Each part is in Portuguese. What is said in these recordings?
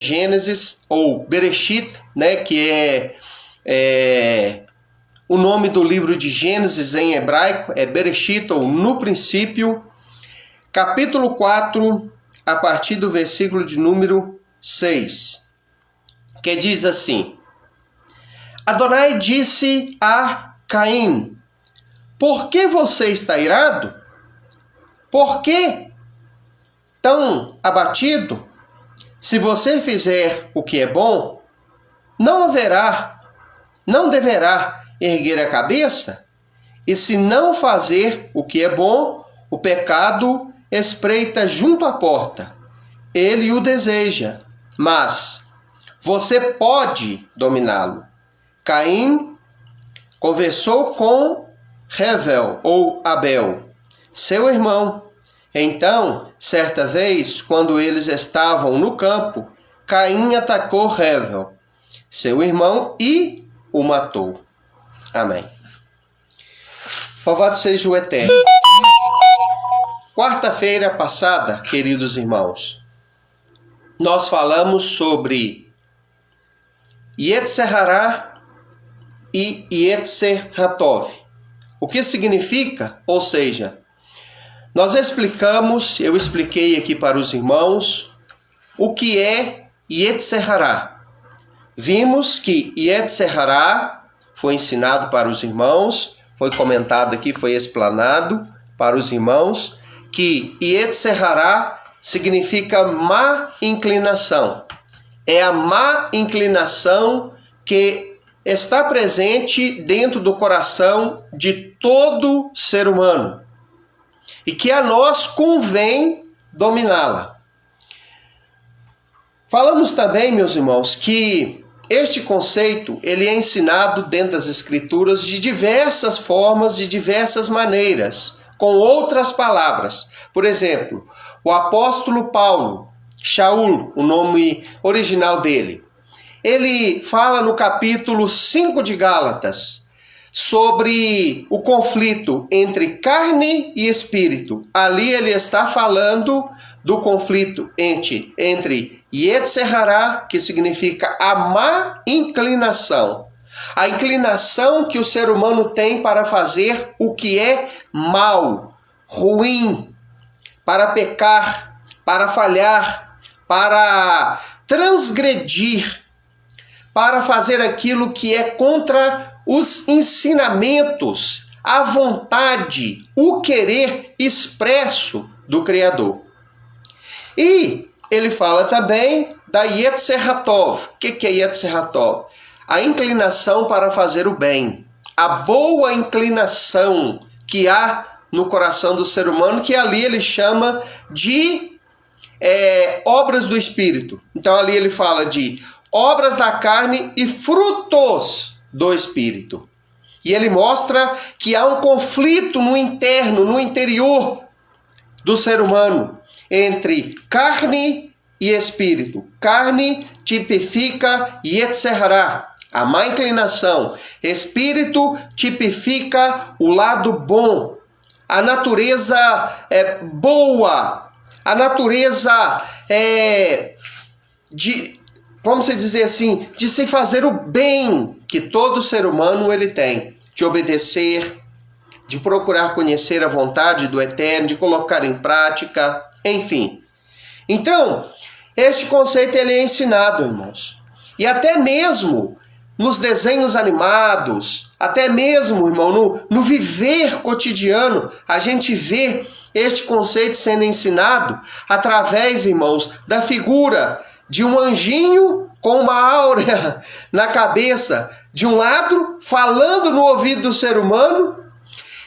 Gênesis, ou Bereshit, né, que é o nome do livro de Gênesis em hebraico, é Bereshit, ou no princípio, capítulo 4, a partir do versículo de número 6, que diz assim: Adonai disse a Caim: por que você está irado? Por que tão abatido? Se você fizer o que é bom, não deverá erguer a cabeça? E se não fazer o que é bom, o pecado espreita junto à porta. Ele o deseja, mas você pode dominá-lo. Caim conversou com Hevel, ou Abel, seu irmão. Então, certa vez, quando eles estavam no campo, Caim atacou Hevel, seu irmão, e o matou. Amém. Louvado seja o Eterno. Quarta-feira passada, queridos irmãos, nós falamos sobre Yetzer Hará e Yetzer Hatov. O que significa? Ou seja, eu expliquei aqui para os irmãos o que é Yetzer Hará. Vimos que Yetzer Hará foi ensinado para os irmãos, foi comentado aqui, foi explanado para os irmãos, que Yetzer Hará significa má inclinação. É a má inclinação que está presente dentro do coração de todo ser humano e que a nós convém dominá-la. Falamos também, meus irmãos, que este conceito ele é ensinado dentro das Escrituras de diversas formas, de diversas maneiras, com outras palavras. Por exemplo, o apóstolo Paulo, Shaul, o nome original dele, ele fala no capítulo 5 de Gálatas sobre o conflito entre carne e espírito. Ali ele está falando do conflito entre Yetzer Hará, que significa a má inclinação. A inclinação que o ser humano tem para fazer o que é mal, ruim, para pecar, para falhar, para transgredir, para fazer aquilo que é contra os ensinamentos, a vontade, o querer expresso do Criador. E ele fala também da Yetzer Hatov. O que é Yetzer Hatov? A inclinação para fazer o bem. A boa inclinação que há no coração do ser humano, que ali ele chama de obras do Espírito. Então ali ele fala de obras da carne e frutos do Espírito. E ele mostra que há um conflito no interno, no interior do ser humano, entre carne e espírito. Carne tipifica Yetzer Hará, a má inclinação. Espírito tipifica o lado bom, a natureza boa, a natureza vamos dizer assim, de se fazer o bem que todo ser humano ele tem, de obedecer, de procurar conhecer a vontade do Eterno, de colocar em prática, enfim. Então, este conceito ele é ensinado, irmãos. E até mesmo nos desenhos animados, até mesmo, irmão, no viver cotidiano, a gente vê este conceito sendo ensinado através, irmãos, da figura de um anjinho com uma áurea na cabeça, de um lado, falando no ouvido do ser humano,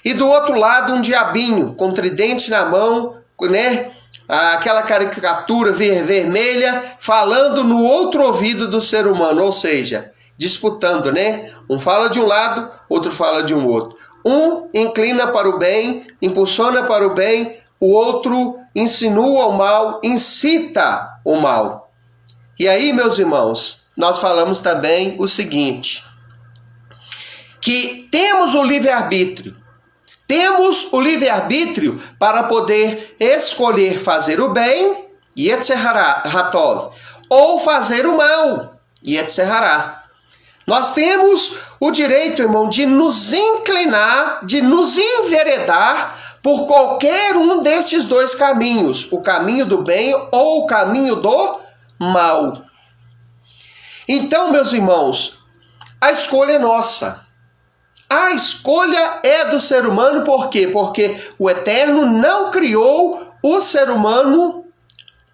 e do outro lado um diabinho com tridente na mão, né? Aquela caricatura vermelha, falando no outro ouvido do ser humano, ou seja, disputando, né? Um fala de um lado, outro fala de um outro. Um inclina para o bem, impulsiona para o bem, o outro insinua o mal, incita o mal. E aí, meus irmãos, nós falamos também o seguinte, que temos o livre-arbítrio. Temos o livre-arbítrio para poder escolher fazer o bem, Yetzer Hatov, ou fazer o mal, e etc. Nós temos o direito, irmão, de nos inclinar, de nos enveredar por qualquer um destes dois caminhos, o caminho do bem ou o caminho do mal. Então, meus irmãos, a escolha é nossa. A escolha é do ser humano, por quê? Porque o Eterno não criou o ser humano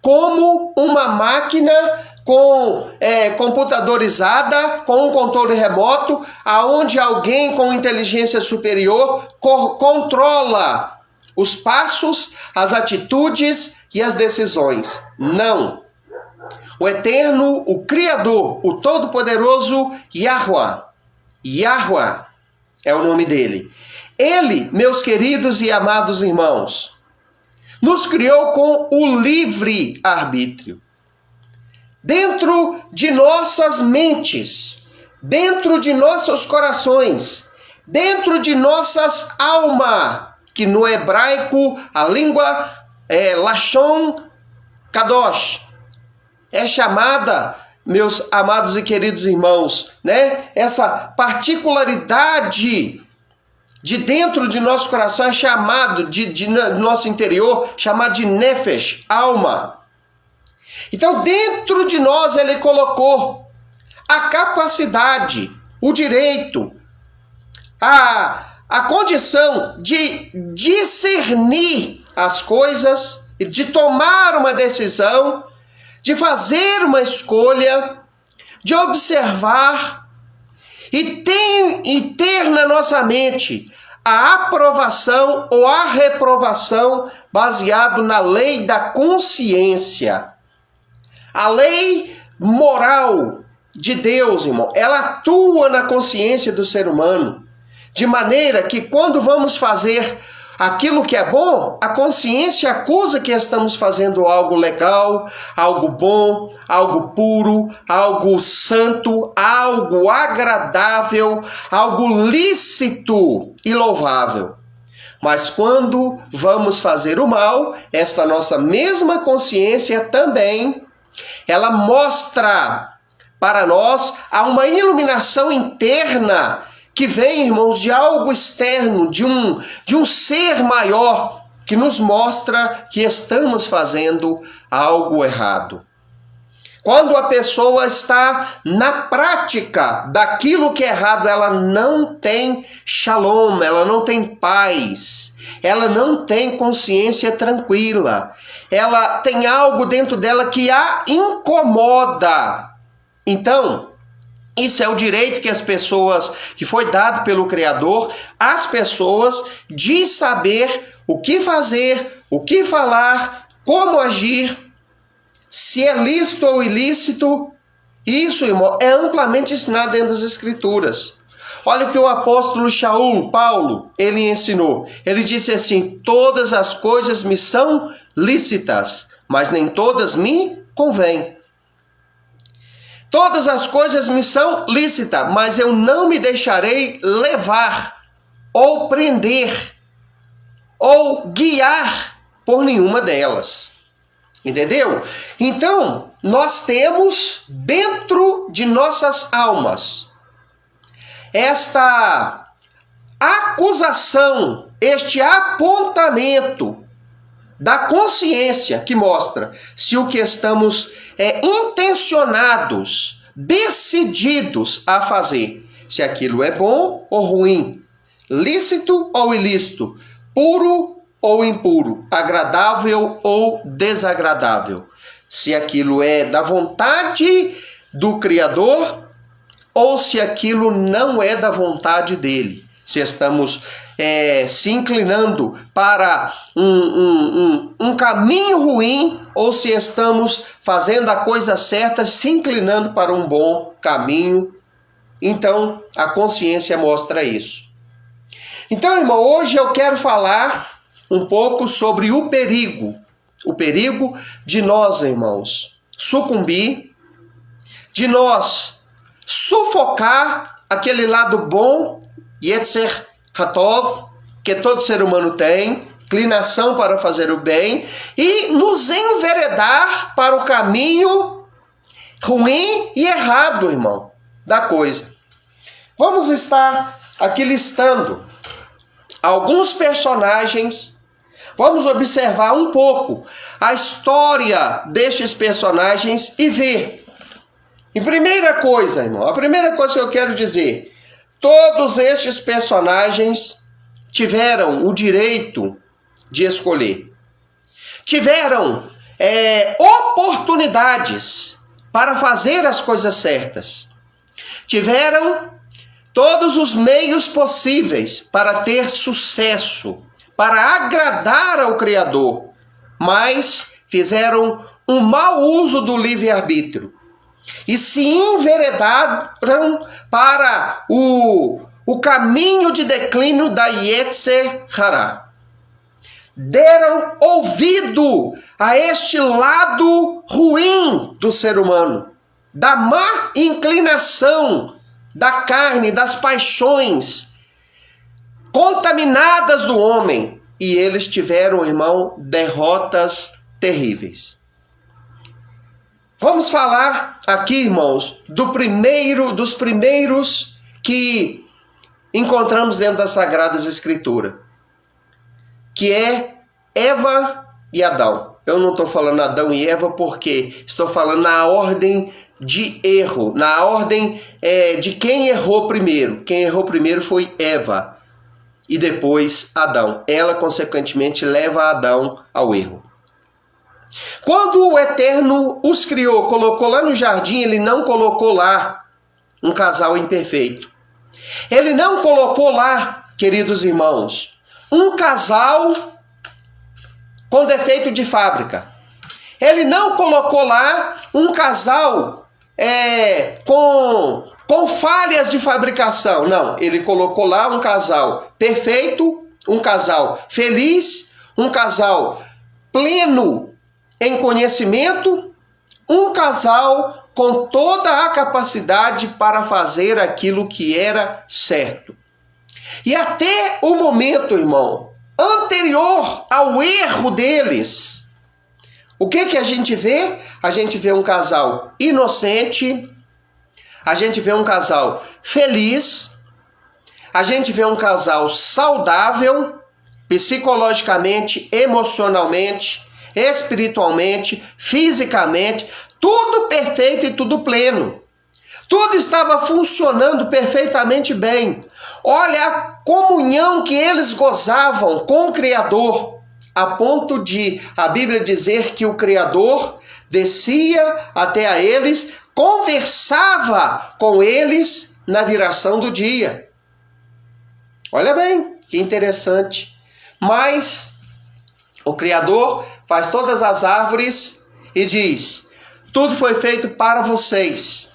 como uma máquina computadorizada, com um controle remoto, aonde alguém com inteligência superior controla os passos, as atitudes e as decisões. Não. O Eterno, o Criador, o Todo-Poderoso, Yahuwah é o nome dele. Ele, meus queridos e amados irmãos, nos criou com o livre arbítrio. Dentro de nossas mentes, dentro de nossos corações, dentro de nossas almas, que no hebraico a língua é Lashon Kadosh, é chamada, meus amados e queridos irmãos, né? Essa particularidade de dentro de nosso coração é chamado, de nosso interior, chamado de Nefesh, alma. Então, dentro de nós, ele colocou a capacidade, o direito, a condição de discernir as coisas, de tomar uma decisão, de fazer uma escolha, de observar e ter na nossa mente a aprovação ou a reprovação baseado na lei da consciência. A lei moral de Deus, irmão, ela atua na consciência do ser humano, de maneira que quando vamos fazer aquilo que é bom, a consciência acusa que estamos fazendo algo legal, algo bom, algo puro, algo santo, algo agradável, algo lícito e louvável. Mas quando vamos fazer o mal, esta nossa mesma consciência também, ela mostra para nós uma iluminação interna que vem, irmãos, de algo externo, de um ser maior, que nos mostra que estamos fazendo algo errado. Quando a pessoa está na prática daquilo que é errado, ela não tem shalom, ela não tem paz, ela não tem consciência tranquila, ela tem algo dentro dela que a incomoda. Então, isso é o direito que as pessoas, que foi dado pelo Criador, às pessoas, de saber o que fazer, o que falar, como agir, se é lícito ou ilícito. Isso, irmão, é amplamente ensinado dentro das Escrituras. Olha o que o apóstolo Paulo, ele ensinou. Ele disse assim: todas as coisas me são lícitas, mas nem todas me convêm. Todas as coisas me são lícitas, mas eu não me deixarei levar, ou prender, ou guiar por nenhuma delas. Entendeu? Então, nós temos dentro de nossas almas esta acusação, este apontamento da consciência que mostra se o que estamos intencionados, decididos a fazer, se aquilo é bom ou ruim, lícito ou ilícito, puro ou impuro, agradável ou desagradável, se aquilo é da vontade do Criador ou se aquilo não é da vontade dele, se estamos se inclinando para um caminho ruim ou se estamos fazendo a coisa certa, se inclinando para um bom caminho. Então, a consciência mostra isso. Então, irmão, hoje eu quero falar um pouco sobre o perigo de nós, irmãos, sucumbir, de nós sufocar aquele lado bom, Yetzer Hatov, que todo ser humano tem, inclinação para fazer o bem, e nos enveredar para o caminho ruim e errado, irmão, da coisa. Vamos estar aqui listando alguns personagens. Vamos observar um pouco a história destes personagens e ver. E primeira coisa, irmão, a primeira coisa que eu quero dizer, todos estes personagens tiveram o direito de escolher. Tiveram oportunidades para fazer as coisas certas. Tiveram todos os meios possíveis para ter sucesso, para agradar ao Criador, mas fizeram um mau uso do livre-arbítrio e se enveredaram para o caminho de declínio da Yetzer Hará. Deram ouvido a este lado ruim do ser humano, da má inclinação da carne, das paixões contaminadas do homem, e eles tiveram, irmão, derrotas terríveis. Vamos falar aqui, irmãos, dos primeiros que encontramos dentro das Sagradas Escrituras, que é Eva e Adão. Eu não estou falando Adão e Eva porque estou falando na ordem de erro, na ordem de quem errou primeiro. Quem errou primeiro foi Eva e depois Adão. Ela, consequentemente, leva Adão ao erro. Quando o Eterno os criou, colocou lá no jardim, ele não colocou lá um casal imperfeito. Ele não colocou lá, queridos irmãos, um casal com defeito de fábrica. Ele não colocou lá um casal com falhas de fabricação. Não, ele colocou lá um casal perfeito, um casal feliz, um casal pleno em conhecimento, um casal com toda a capacidade para fazer aquilo que era certo. E até o momento, irmão, anterior ao erro deles, o que a gente vê? A gente vê um casal inocente, a gente vê um casal feliz, a gente vê um casal saudável, psicologicamente, emocionalmente, espiritualmente, fisicamente, tudo perfeito e tudo pleno. Tudo estava funcionando perfeitamente bem. Olha a comunhão que eles gozavam com o Criador, a ponto de a Bíblia dizer que o Criador descia até a eles, conversava com eles na viração do dia. Olha bem, que interessante. Mas o Criador faz todas as árvores e diz: tudo foi feito para vocês.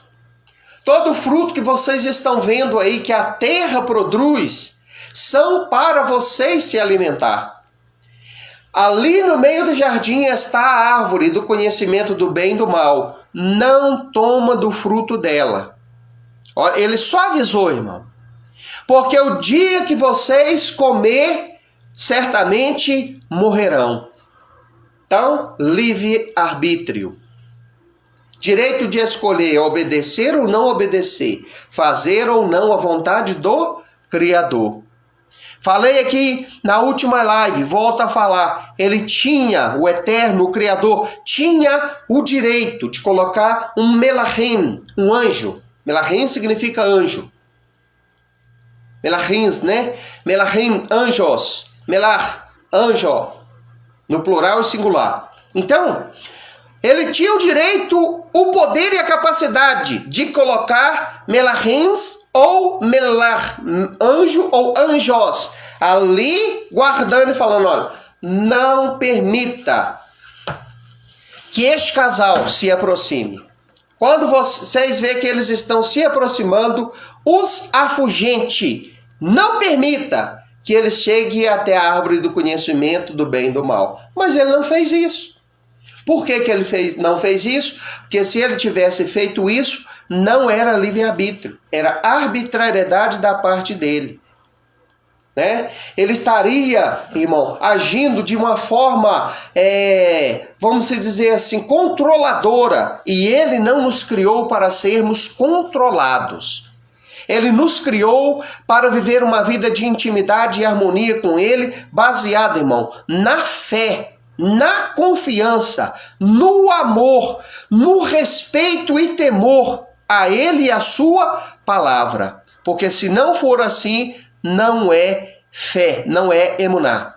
Todo fruto que vocês estão vendo aí, que a terra produz, são para vocês se alimentar. Ali no meio do jardim está a árvore do conhecimento do bem e do mal. Não toma do fruto dela. Ele só avisou, irmão. Porque o dia que vocês comer, certamente morrerão. Então, livre-arbítrio. Direito de escolher obedecer ou não obedecer, fazer ou não a vontade do Criador. Falei aqui na última live, volto a falar, ele tinha, o Eterno, o Criador, tinha o direito de colocar um melachim, um anjo. Melachim significa anjo. Melachins, né? Melachim, anjos. Melach, anjo, no plural e singular. Então, ele tinha o direito, o poder e a capacidade de colocar melachins ou melach, anjo ou anjos, ali guardando e falando: olha, não permita que este casal se aproxime. Quando vocês veem que eles estão se aproximando, os afugente. Não permita que eles cheguem até a árvore do conhecimento do bem e do mal. Mas ele não fez isso. Por que ele não fez isso? Porque se ele tivesse feito isso, não era livre-arbítrio. Era arbitrariedade da parte dele. né? Ele estaria, irmão, agindo de uma forma, vamos dizer assim, controladora. E ele não nos criou para sermos controlados. Ele nos criou para viver uma vida de intimidade e harmonia com ele, baseada, irmão, na fé, na confiança, no amor, no respeito e temor a ele e a sua palavra. Porque se não for assim, não é fé, não é emuná.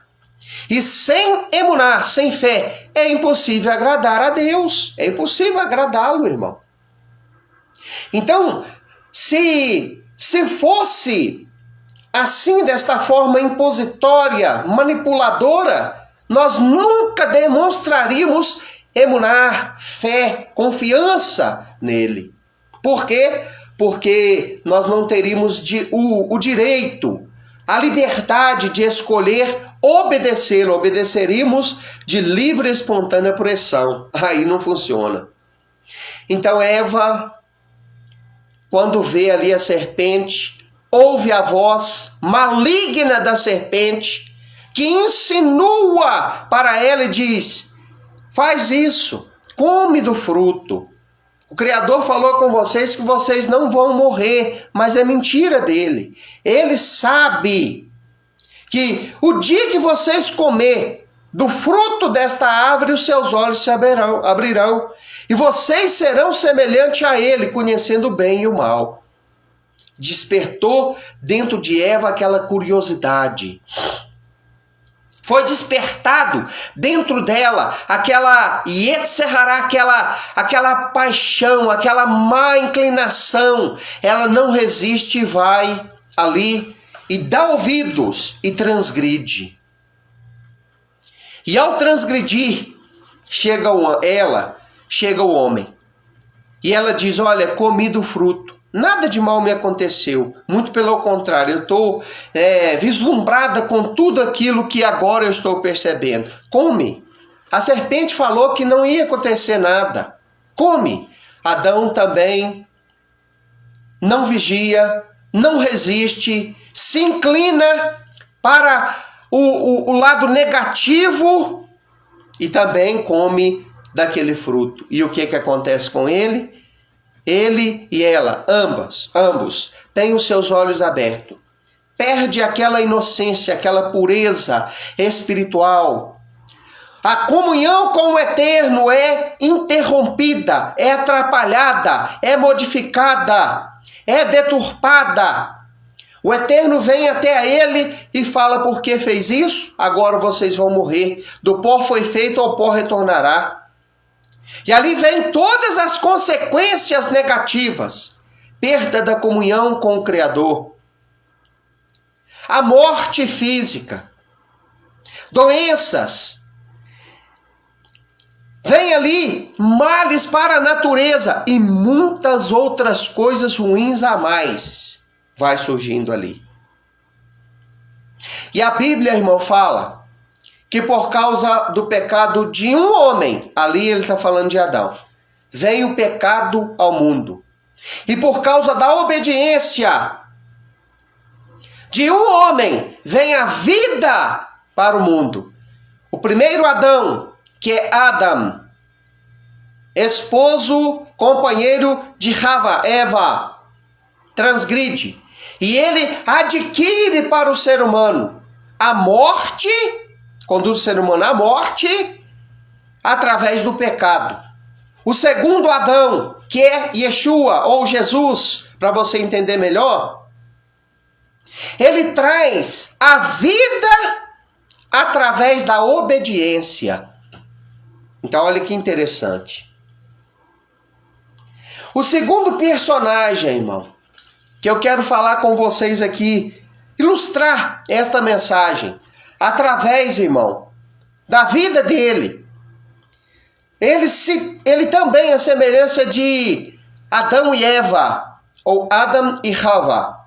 E sem emuná, sem fé, é impossível agradar a Deus. É impossível agradá-lo, irmão. Então, se fosse assim, desta forma impositória, manipuladora, nós nunca demonstraríamos emuná, fé, confiança nele. Por quê? Porque nós não teríamos o direito, a liberdade de escolher obedecê-lo. Obedeceríamos de livre e espontânea pressão. Aí não funciona. Então Eva, quando vê ali a serpente, ouve a voz maligna da serpente, que insinua para ela e diz: faz isso, come do fruto. O Criador falou com vocês que vocês não vão morrer, mas é mentira dele. Ele sabe que o dia que vocês comer do fruto desta árvore, os seus olhos se abrirão, e vocês serão semelhantes a ele, conhecendo o bem e o mal. Despertou dentro de Eva aquela curiosidade. Foi despertado dentro dela aquela Yetzerará, aquela paixão, aquela má inclinação. Ela não resiste e vai ali e dá ouvidos e transgride. E ao transgredir, chega o homem. E ela diz: olha, comi do fruto. Nada de mal me aconteceu, muito pelo contrário, eu estou vislumbrada com tudo aquilo que agora eu estou percebendo. Come. A serpente falou que não ia acontecer nada. Come. Adão também não vigia, não resiste, se inclina para o lado negativo e também come daquele fruto. E o que acontece com ele? Ele e ela, ambos, têm os seus olhos abertos. Perde aquela inocência, aquela pureza espiritual. A comunhão com o Eterno é interrompida, é atrapalhada, é modificada, é deturpada. O Eterno vem até a ele e fala: por que fez isso? Agora vocês vão morrer. Do pó foi feito, ao pó retornará. E ali vem todas as consequências negativas. Perda da comunhão com o Criador. A morte física. Doenças. Vem ali males para a natureza e muitas outras coisas ruins a mais. Vai surgindo ali. E a Bíblia, irmão, fala que por causa do pecado de um homem, ali ele está falando de Adão, veio o pecado ao mundo. E por causa da obediência de um homem, vem a vida para o mundo. O primeiro Adão, que é Adam, esposo, companheiro de Eva, transgride. E ele adquire para o ser humano a morte, conduz o ser humano à morte através do pecado. O segundo Adão, que é Yeshua ou Jesus, para você entender melhor, ele traz a vida através da obediência. Então olha que interessante. O segundo personagem, irmão, que eu quero falar com vocês aqui, ilustrar esta mensagem, através, irmão, da vida dele. Ele também é semelhança de Adão e Eva, ou Adam e Hava,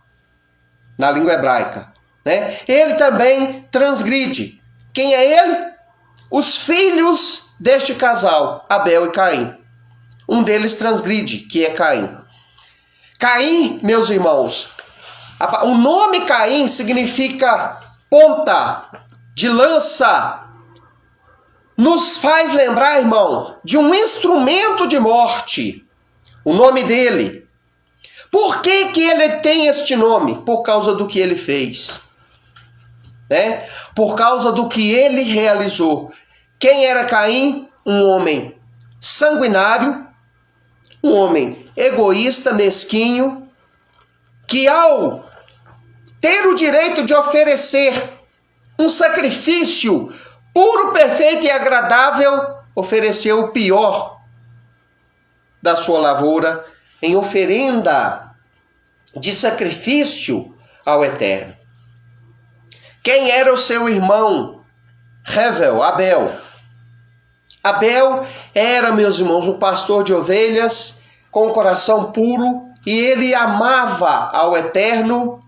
na língua hebraica, né? Ele também transgride. Quem é ele? Os filhos deste casal, Abel e Caim. Um deles transgride, que é Caim. Caim, meus irmãos, O nome Caim significa ponta de lança. Nos faz lembrar, irmão, de um instrumento de morte. O nome dele. Por que que ele tem este nome? Por causa do que ele fez. Né? Por causa do que ele realizou. Quem era Caim? Um homem sanguinário, um homem egoísta, mesquinho, que ao ter o direito de oferecer um sacrifício puro, perfeito e agradável, ofereceu o pior da sua lavoura em oferenda de sacrifício ao Eterno. Quem era o seu irmão? Abel. Abel era, meus irmãos, um pastor de ovelhas com um coração puro, e ele amava ao Eterno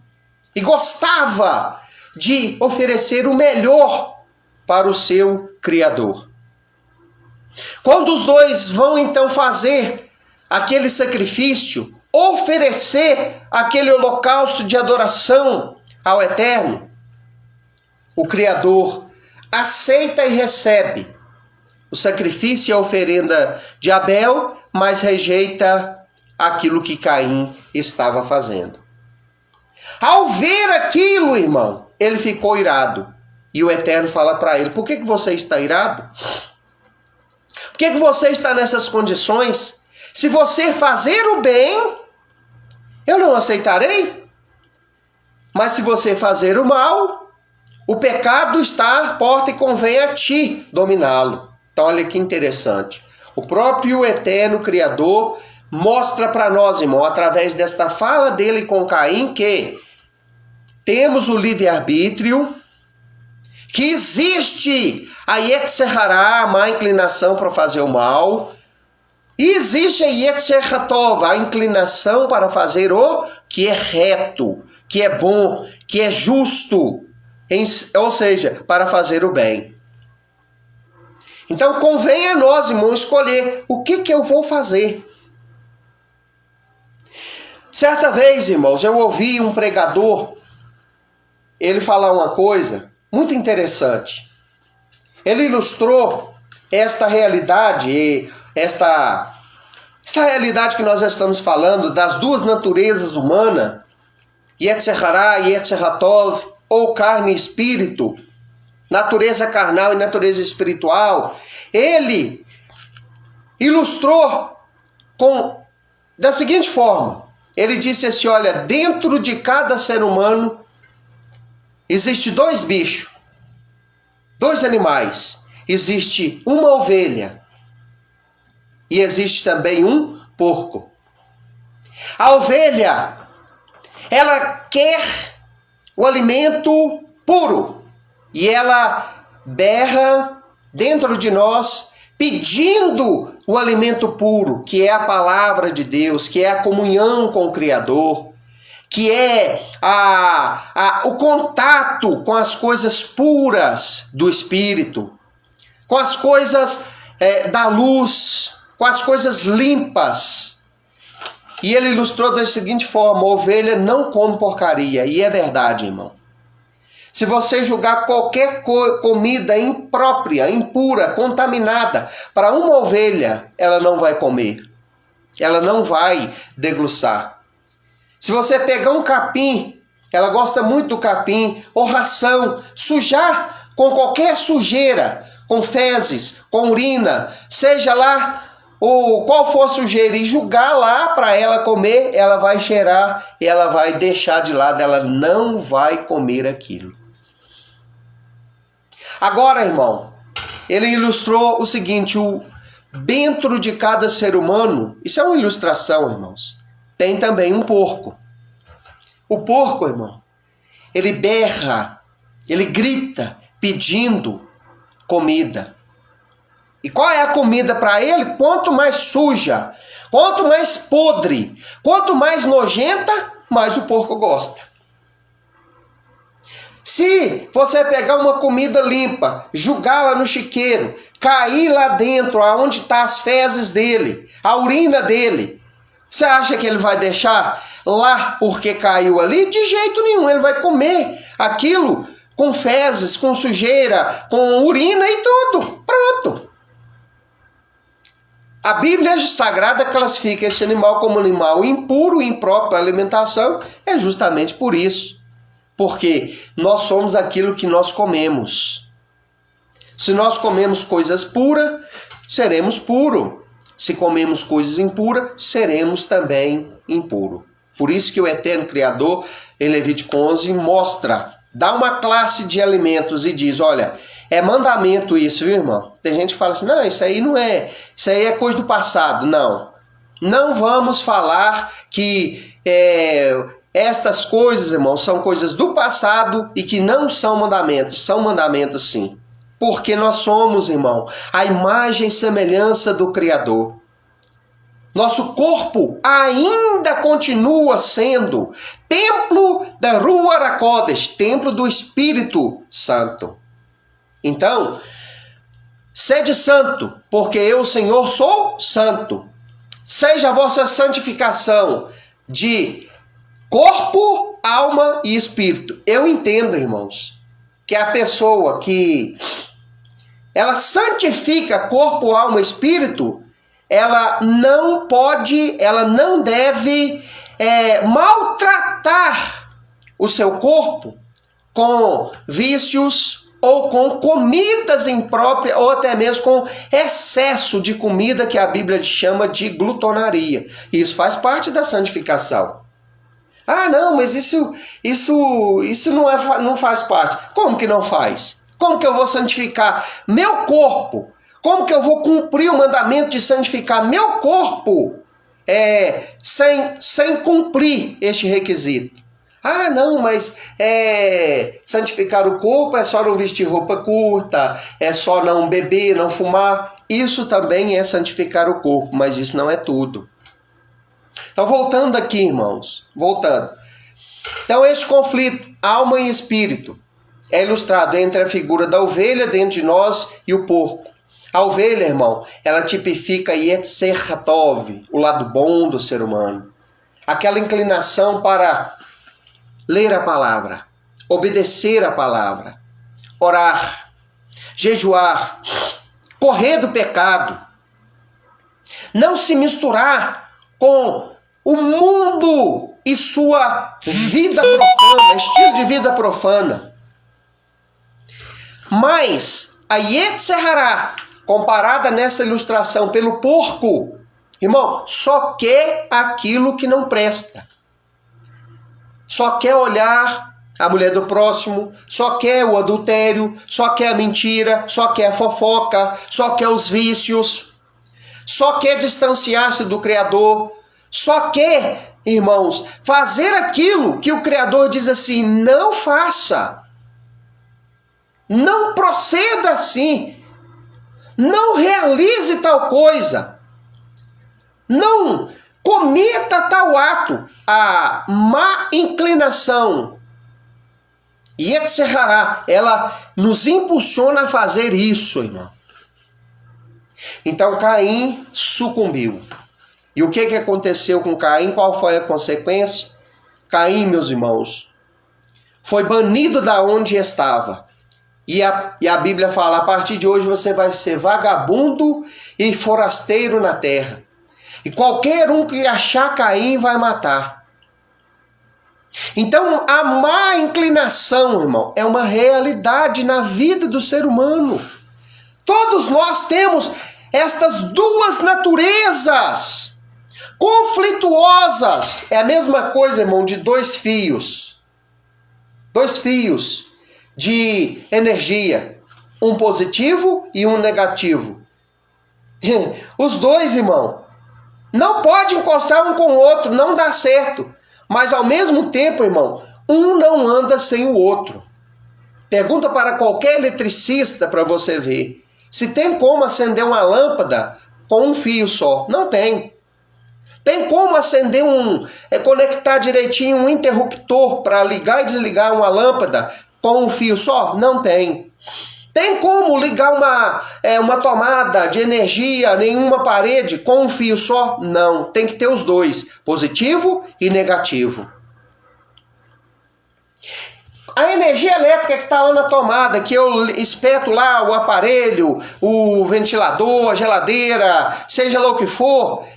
e gostava de oferecer o melhor para o seu Criador. Quando os dois vão então fazer aquele sacrifício, oferecer aquele holocausto de adoração ao Eterno, o Criador aceita e recebe o sacrifício e a oferenda de Abel, mas rejeita aquilo que Caim estava fazendo. Ao ver aquilo, irmão, ele ficou irado. E o Eterno fala para ele: por que você está irado? Por que você está nessas condições? Se você fazer o bem, eu não aceitarei. Mas se você fazer o mal, o pecado está à porta e convém a ti dominá-lo. Então olha que interessante. O próprio Eterno Criador mostra para nós, irmão, através desta fala dele com Caim, que temos o livre-arbítrio, que existe a Yetzer Hará, a má inclinação para fazer o mal, e existe a Yetzer Hatov, a inclinação para fazer o que é reto, que é bom, que é justo, ou seja, para fazer o bem. Então convém a nós, irmão, escolher o que eu vou fazer. Certa vez, irmãos, eu ouvi um pregador, ele falar uma coisa muito interessante. Ele ilustrou esta realidade, esta realidade que nós estamos falando, das duas naturezas humanas, Yetzer Hará e Yetzer Hatov, ou carne e espírito, natureza carnal e natureza espiritual. Ele ilustrou da seguinte forma. Ele disse assim: olha, dentro de cada ser humano existe dois bichos, dois animais. Existe uma ovelha e existe também um porco. A ovelha, ela quer o alimento puro e ela berra dentro de nós pedindo o alimento puro, que é a palavra de Deus, que é a comunhão com o Criador, que é o contato com as coisas puras do Espírito, com as coisas da luz, com as coisas limpas. E ele ilustrou da seguinte forma: a ovelha não come porcaria. E é verdade, irmão. Se você julgar qualquer comida imprópria, impura, contaminada para uma ovelha, ela não vai comer. Ela não vai degluçar. Se você pegar um capim, ela gosta muito do capim, ou ração, sujar com qualquer sujeira, com fezes, com urina, seja lá qual for a sujeira, e jogar lá para ela comer, ela vai cheirar e ela vai deixar de lado, ela não vai comer aquilo. Agora, irmão, ele ilustrou o seguinte: dentro de cada ser humano, isso é uma ilustração, irmãos, tem também um porco. O porco, irmão, ele berra, ele grita pedindo comida. E qual é a comida para ele? Quanto mais suja, quanto mais podre, quanto mais nojenta, mais o porco gosta. Se você pegar uma comida limpa, jogá-la no chiqueiro, cair lá dentro, aonde está as fezes dele, a urina dele, Você acha que ele vai deixar lá porque caiu ali? De jeito nenhum, ele vai comer aquilo com fezes, com sujeira, com urina e tudo. Pronto. A Bíblia Sagrada classifica esse animal como animal impuro e impróprio para alimentação, é justamente por isso. Porque nós somos aquilo que nós comemos. Se nós comemos coisas puras, seremos puros. Se comemos coisas impuras, seremos também impuros. Por isso que o Eterno Criador, em Levítico 11, dá uma classe de alimentos e diz, olha, é mandamento isso, viu, irmão? Tem gente que fala assim, não, isso aí não é, isso aí é coisa do passado. Não, não vamos falar que estas coisas, irmão, são coisas do passado e que não são mandamentos sim. Porque nós somos, irmão, a imagem e semelhança do Criador. Nosso corpo ainda continua sendo templo da Ruach HaKodesh, templo do Espírito Santo. Então, sede santo, porque eu, Senhor, sou santo. Seja a vossa santificação de corpo, alma e espírito. Eu entendo, irmãos, que a pessoa que ela santifica corpo, alma e espírito, ela não deve maltratar o seu corpo com vícios ou com comidas impróprias, ou até mesmo com excesso de comida que a Bíblia chama de glutonaria. Isso faz parte da santificação. Ah, não, mas isso não faz parte. Como que não faz? Como que eu vou santificar meu corpo? Como que eu vou cumprir o mandamento de santificar meu corpo sem cumprir este requisito? Ah, não, mas santificar o corpo é só não vestir roupa curta, é só não beber, não fumar. Isso também é santificar o corpo, mas isso não é tudo. Então, voltando aqui, irmãos, Então, este conflito, alma e espírito, é ilustrado entre a figura da ovelha dentro de nós e o porco. A ovelha, irmão, ela tipifica Yetzer Hatov, o lado bom do ser humano. Aquela inclinação para ler a palavra, obedecer a palavra, orar, jejuar, correr do pecado, não se misturar com o mundo e sua vida profana, estilo de vida profana. Mas a Yetzer Hara, comparada nessa ilustração pelo porco, irmão, só quer aquilo que não presta. Só quer olhar a mulher do próximo, só quer o adultério, só quer a mentira, só quer a fofoca, só quer os vícios, só quer distanciar-se do Criador, só quer, irmãos, fazer aquilo que o Criador diz assim, não faça, não proceda assim, não realize tal coisa, não cometa tal ato. A má inclinação, Yetzer Hara, ela nos impulsiona a fazer isso, irmão. Então Caim sucumbiu. E o que aconteceu com Caim? Qual foi a consequência? Caim, meus irmãos, foi banido da onde estava. E a Bíblia fala, a partir de hoje você vai ser vagabundo e forasteiro na terra. E qualquer um que achar Caim vai matar. Então, a má inclinação, irmão, é uma realidade na vida do ser humano. Todos nós temos estas duas naturezas conflituosas. É a mesma coisa, irmão, de dois fios. Dois fios de energia. Um positivo e um negativo. Os dois, irmão, não pode encostar um com o outro, não dá certo. Mas ao mesmo tempo, irmão, um não anda sem o outro. Pergunta para qualquer eletricista para você ver. Se tem como acender uma lâmpada com um fio só. Não tem. Tem como acender conectar direitinho um interruptor para ligar e desligar uma lâmpada com um fio só? Não tem. Tem como ligar uma tomada de energia em uma parede com um fio só? Não, tem que ter os dois, positivo e negativo. A energia elétrica que está lá na tomada, que eu espeto lá o aparelho, o ventilador, a geladeira, seja lá o que for,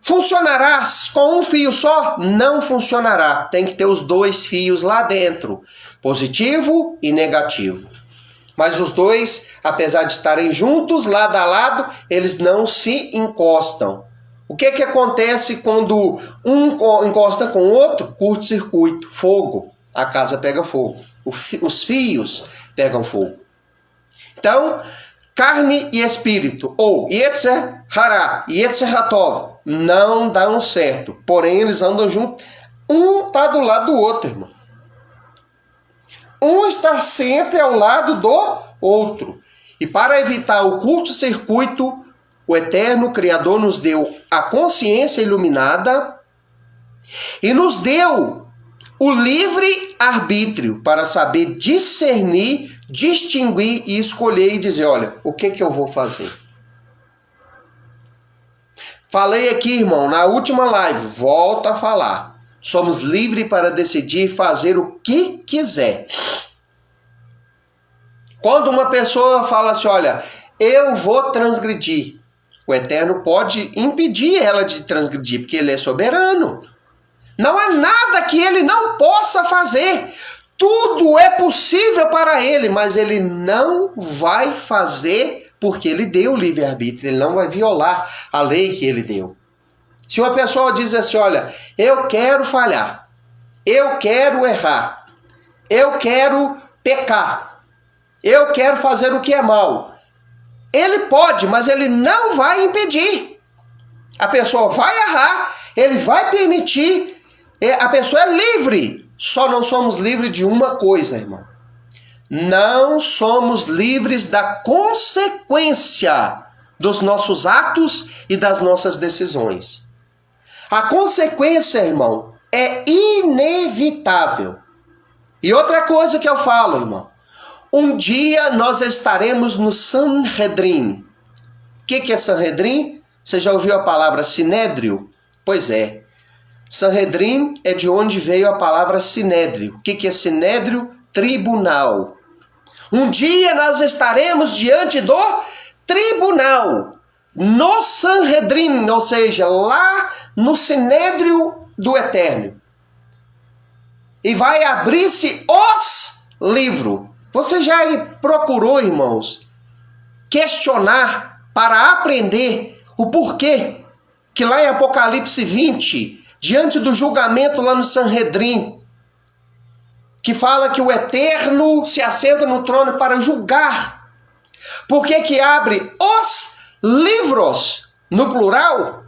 funcionará com um fio só? Não funcionará. Tem que ter os dois fios lá dentro, positivo e negativo. Mas os dois, apesar de estarem juntos, lado a lado, eles não se encostam. O que acontece quando um encosta com o outro? Curto-circuito, fogo. A casa pega fogo. Os fios pegam fogo. Então, carne e espírito, ou Yetzer Hara e Yetzer Hatov, não dão certo. Porém, eles andam juntos. Um está do lado do outro, irmão. Um está sempre ao lado do outro. E para evitar o curto-circuito, o Eterno Criador nos deu a consciência iluminada e nos deu o livre arbítrio para saber discernir, distinguir e escolher e dizer, olha, o que eu vou fazer? Falei aqui, irmão, na última live, volto a falar. Somos livres para decidir fazer o que quiser. Quando uma pessoa fala assim, olha, eu vou transgredir, o Eterno pode impedir ela de transgredir, porque ele é soberano. Não há nada que ele não possa fazer. Tudo é possível para ele, mas ele não vai fazer porque ele deu o livre-arbítrio. Ele não vai violar a lei que ele deu. Se uma pessoa diz assim, olha, eu quero falhar, eu quero errar, eu quero pecar, eu quero fazer o que é mal. Ele pode, mas ele não vai impedir. A pessoa vai errar, ele vai permitir. A pessoa é livre, só não somos livres de uma coisa, irmão. Não somos livres da consequência dos nossos atos e das nossas decisões. A consequência, irmão, é inevitável. E outra coisa que eu falo, irmão, um dia nós estaremos no Sanhedrin. O que é Sanhedrin? Você já ouviu a palavra sinédrio? Pois é. Sanhedrin é de onde veio a palavra sinédrio. O que é sinédrio? Tribunal. Um dia nós estaremos diante do tribunal, no Sanhedrin, ou seja, lá no sinédrio do Eterno. E vai abrir-se os livros. Você já procurou, irmãos, questionar para aprender o porquê que lá em Apocalipse 20... diante do julgamento lá no Sanhedrin, que fala que o Eterno se assenta no trono para julgar. Por que abre os livros no plural?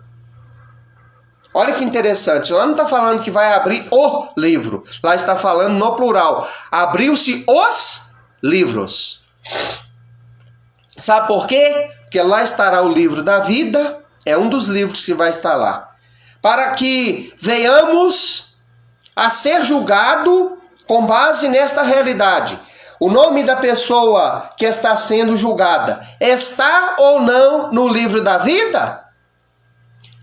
Olha que interessante. Lá não está falando que vai abrir o livro. Lá está falando no plural. Abriu-se os livros. Sabe por quê? Porque lá estará o livro da vida. É um dos livros que vai estar lá. Para que venhamos a ser julgado com base nesta realidade. O nome da pessoa que está sendo julgada está ou não no livro da vida?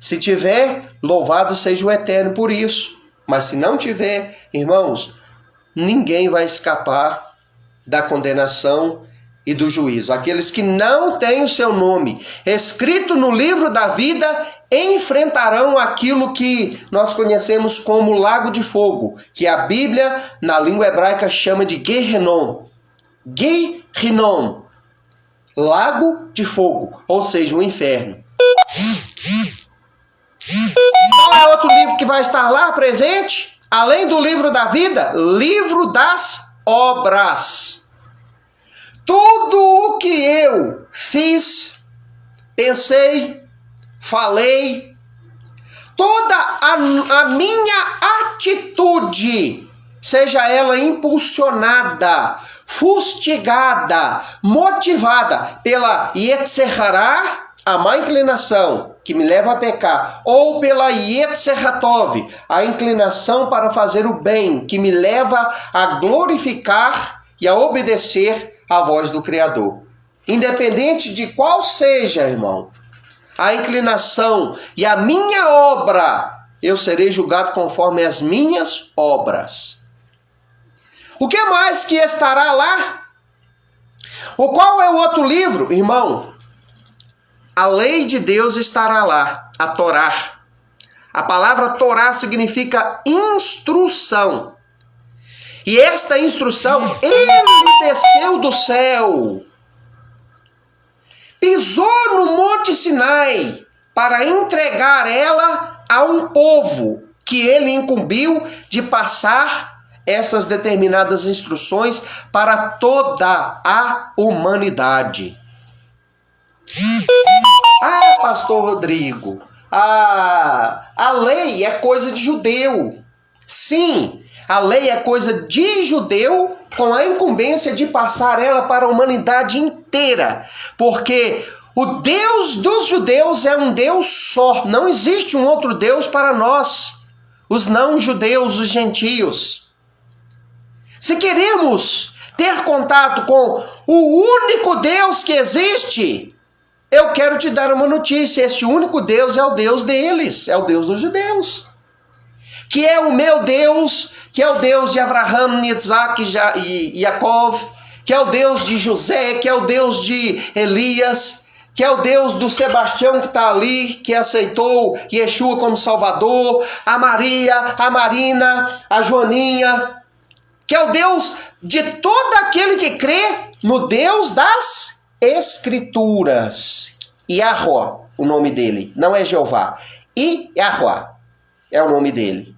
Se tiver, louvado seja o Eterno por isso. Mas se não tiver, irmãos, ninguém vai escapar da condenação e do juízo. Aqueles que não têm o seu nome escrito no livro da vida enfrentarão aquilo que nós conhecemos como lago de fogo, que a Bíblia, na língua hebraica, chama de Gehenom. Gehenom, lago de fogo, ou seja, o inferno. Qual é outro livro que vai estar lá presente? Além do livro da vida, livro das obras. Tudo o que eu fiz, pensei, falei, toda a minha atitude, seja ela impulsionada, fustigada, motivada pela Yetzer Hara, a má inclinação que me leva a pecar, ou pela Yetzer Hatov, a inclinação para fazer o bem, que me leva a glorificar e a obedecer a voz do Criador. Independente de qual seja, irmão, a inclinação e a minha obra, eu serei julgado conforme as minhas obras. O que mais que estará lá? Qual é o outro livro, irmão? A lei de Deus estará lá, a Torá. A palavra Torá significa instrução. E esta instrução, ele desceu do céu, pisou no Monte Sinai para entregar ela a um povo que ele incumbiu de passar essas determinadas instruções para toda a humanidade. Ah, pastor Rodrigo, a lei é coisa de judeu. Sim, a lei é coisa de judeu com a incumbência de passar ela para a humanidade inteira. Porque o Deus dos judeus é um Deus só. Não existe um outro Deus para nós, os não-judeus, os gentios. Se queremos ter contato com o único Deus que existe, eu quero te dar uma notícia. Este único Deus é o Deus deles, é o Deus dos judeus. Que é o meu Deus, que é o Deus de Abraão, Isaac e Jacó, que é o Deus de José, que é o Deus de Elias, que é o Deus do Sebastião que está ali, que aceitou Yeshua como Salvador, a Maria, a Marina, a Joaninha, que é o Deus de todo aquele que crê no Deus das Escrituras. Yahweh, o nome dele, não é Jeová. Yahweh é o nome dele.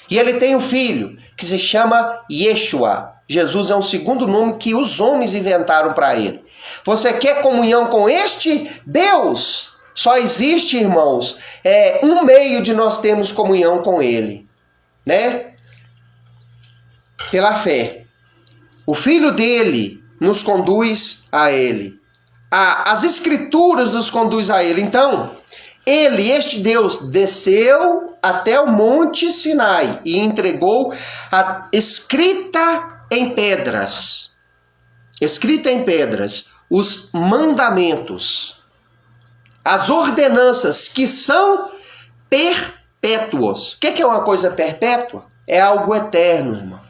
E ele tem um filho que se chama Yeshua. Jesus é um segundo nome que os homens inventaram para ele. Você quer comunhão com este Deus? Só existe, irmãos, um meio de nós termos comunhão com ele, né? Pela fé. O filho dele nos conduz a ele. As escrituras nos conduz a ele. Então, este Deus, desceu até o Monte Sinai e entregou a escrita em pedras, os mandamentos, as ordenanças que são perpétuos. O que é uma coisa perpétua? É algo eterno, irmão.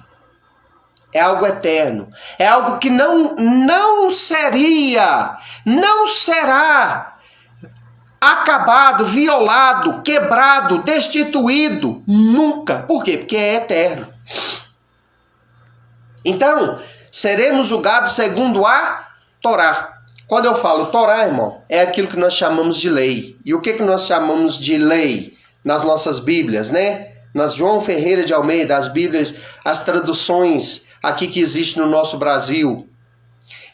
É algo eterno. É algo que não será acabado, violado, quebrado, destituído, nunca. Por quê? Porque é eterno. Então, seremos julgados segundo a Torá. Quando eu falo Torá, irmão, é aquilo que nós chamamos de lei. E o que nós chamamos de lei nas nossas Bíblias, né? Nas João Ferreira de Almeida, as Bíblias, as traduções aqui que existe no nosso Brasil.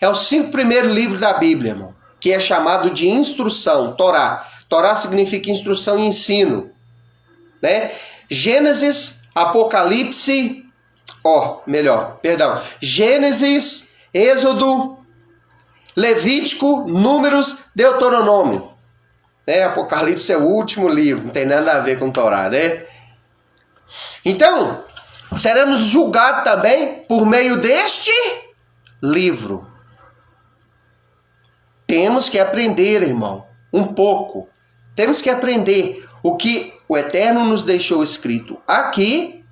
É os 5 primeiros livros da Bíblia, irmão, que é chamado de instrução, Torá. Torá significa instrução e ensino, né? Gênesis, Apocalipse, Gênesis, Êxodo, Levítico, Números, Deuteronômio. Apocalipse é o último livro, não tem nada a ver com Torá, né? Então, seremos julgados também por meio deste livro. Temos que aprender, irmão, um pouco. Temos que aprender o que o Eterno nos deixou escrito aqui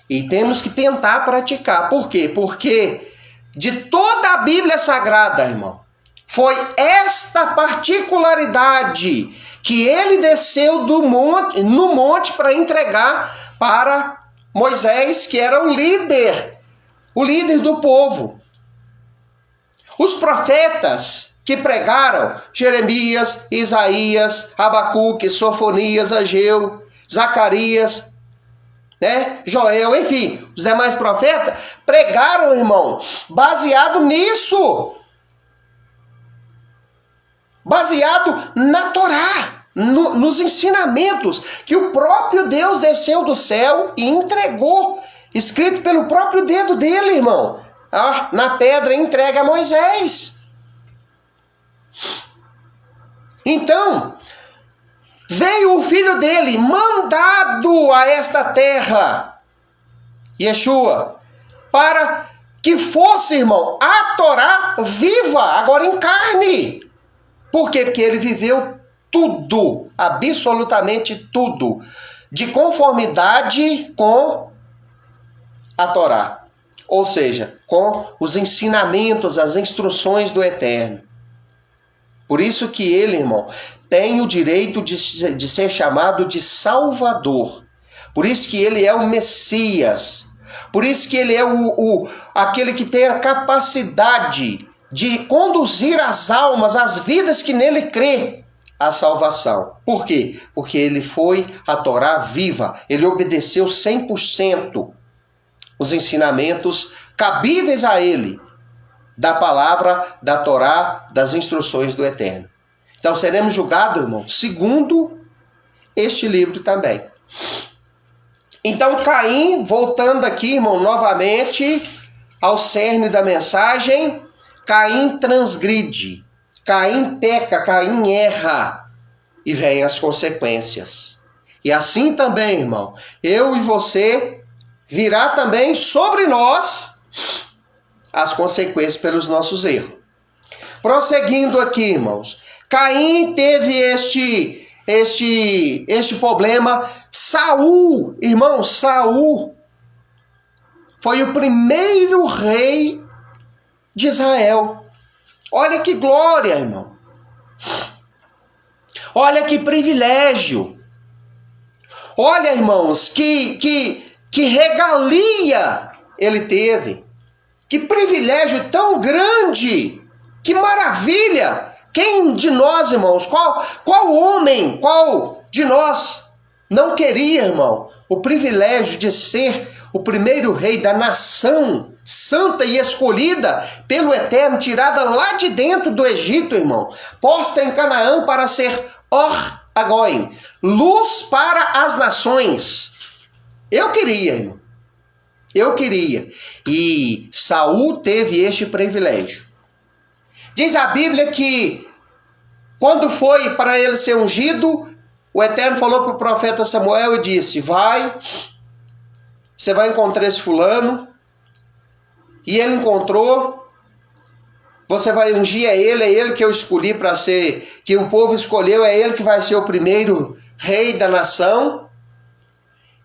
e temos que tentar praticar. Por quê? Porque de toda a Bíblia Sagrada, irmão, foi esta particularidade que ele desceu no monte para entregar para Moisés, que era o líder do povo. Os profetas que pregaram, Jeremias, Isaías, Abacuque, Sofonias, Ageu, Zacarias, né? Joel, enfim, os demais profetas pregaram, irmão, baseado nisso. Baseado na Torá, nos ensinamentos que o próprio Deus desceu do céu e entregou, escrito pelo próprio dedo dele, irmão. Na pedra entrega a Moisés. Então, veio o filho dele, mandado a esta terra, Yeshua, para que fosse, irmão, a Torá viva, agora em carne. Por quê? Porque ele viveu tudo, absolutamente tudo, de conformidade com a Torá. Ou seja, com os ensinamentos, as instruções do Eterno. Por isso que ele, irmão, tem o direito de ser chamado de Salvador. Por isso que ele é o Messias. Por isso que ele é aquele que tem a capacidade de conduzir as almas, as vidas que nele crê, à salvação. Por quê? Porque ele foi a Torá viva. Ele obedeceu 100% os ensinamentos cabíveis a ele, da palavra, da Torá, das instruções do Eterno. Então seremos julgados, irmão, segundo este livro também. Então Caim, voltando aqui, irmão, novamente ao cerne da mensagem, Caim transgride, Caim peca, Caim erra, e vem as consequências. E assim também, irmão, eu e você, virá também sobre nós as consequências pelos nossos erros. Prosseguindo aqui, irmãos, Caim teve este problema. Saul, irmão, Saul foi o primeiro rei de Israel. Olha que glória, irmão. Olha que privilégio. Olha, irmãos, que regalia ele teve. Que privilégio tão grande. Que maravilha. Quem de nós, irmãos, qual homem, qual de nós não queria, irmão, o privilégio de ser o primeiro rei da nação santa e escolhida pelo Eterno, tirada lá de dentro do Egito, irmão, posta em Canaã para ser Or Agoim, luz para as nações. Eu queria, irmão. Eu queria. E Saul teve este privilégio. Diz a Bíblia que quando foi para ele ser ungido, o Eterno falou para o profeta Samuel e disse: você vai encontrar esse fulano. E ele encontrou. Você vai ungir, é ele que eu escolhi para ser, que o povo escolheu, é ele que vai ser o primeiro rei da nação.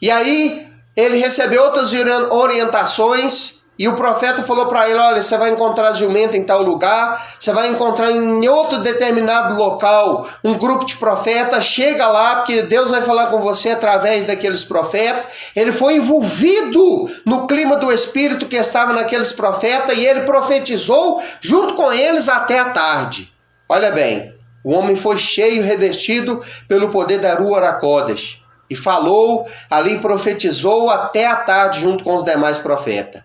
E aí ele recebeu outras orientações. E o profeta falou para ele: olha, você vai encontrar jumento em tal lugar, você vai encontrar em outro determinado local um grupo de profetas, chega lá, porque Deus vai falar com você através daqueles profetas. Ele foi envolvido no clima do Espírito que estava naqueles profetas e ele profetizou junto com eles até a tarde. Olha bem, o homem foi cheio, revestido pelo poder da Ruach HaKodesh e falou ali, profetizou até a tarde junto com os demais profetas.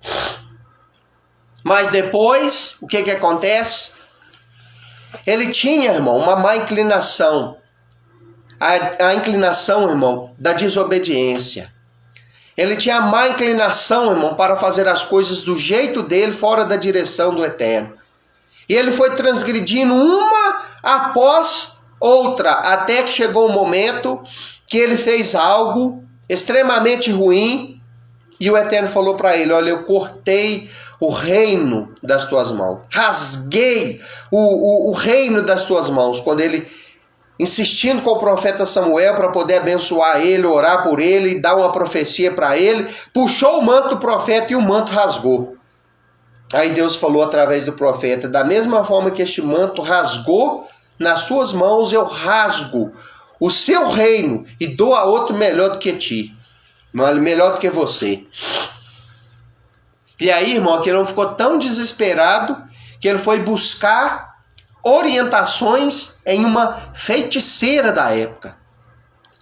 Mas depois, o que acontece? Ele tinha, irmão, uma má inclinação. A inclinação, irmão, da desobediência. Ele tinha a má inclinação, irmão, para fazer as coisas do jeito dele, fora da direção do Eterno. E ele foi transgredindo uma após outra, até que chegou um momento que ele fez algo extremamente ruim, e o Eterno falou para ele: olha, eu cortei o reino das tuas mãos, rasguei o reino das tuas mãos. Quando ele, insistindo com o profeta Samuel para poder abençoar ele, orar por ele, dar uma profecia para ele, puxou o manto do profeta e o manto rasgou. Aí Deus falou através do profeta: da mesma forma que este manto rasgou nas suas mãos, eu rasgo o seu reino e dou a outro melhor do que ti, melhor do que você. E aí, irmão, que ele não ficou tão desesperado que ele foi buscar orientações em uma feiticeira da época,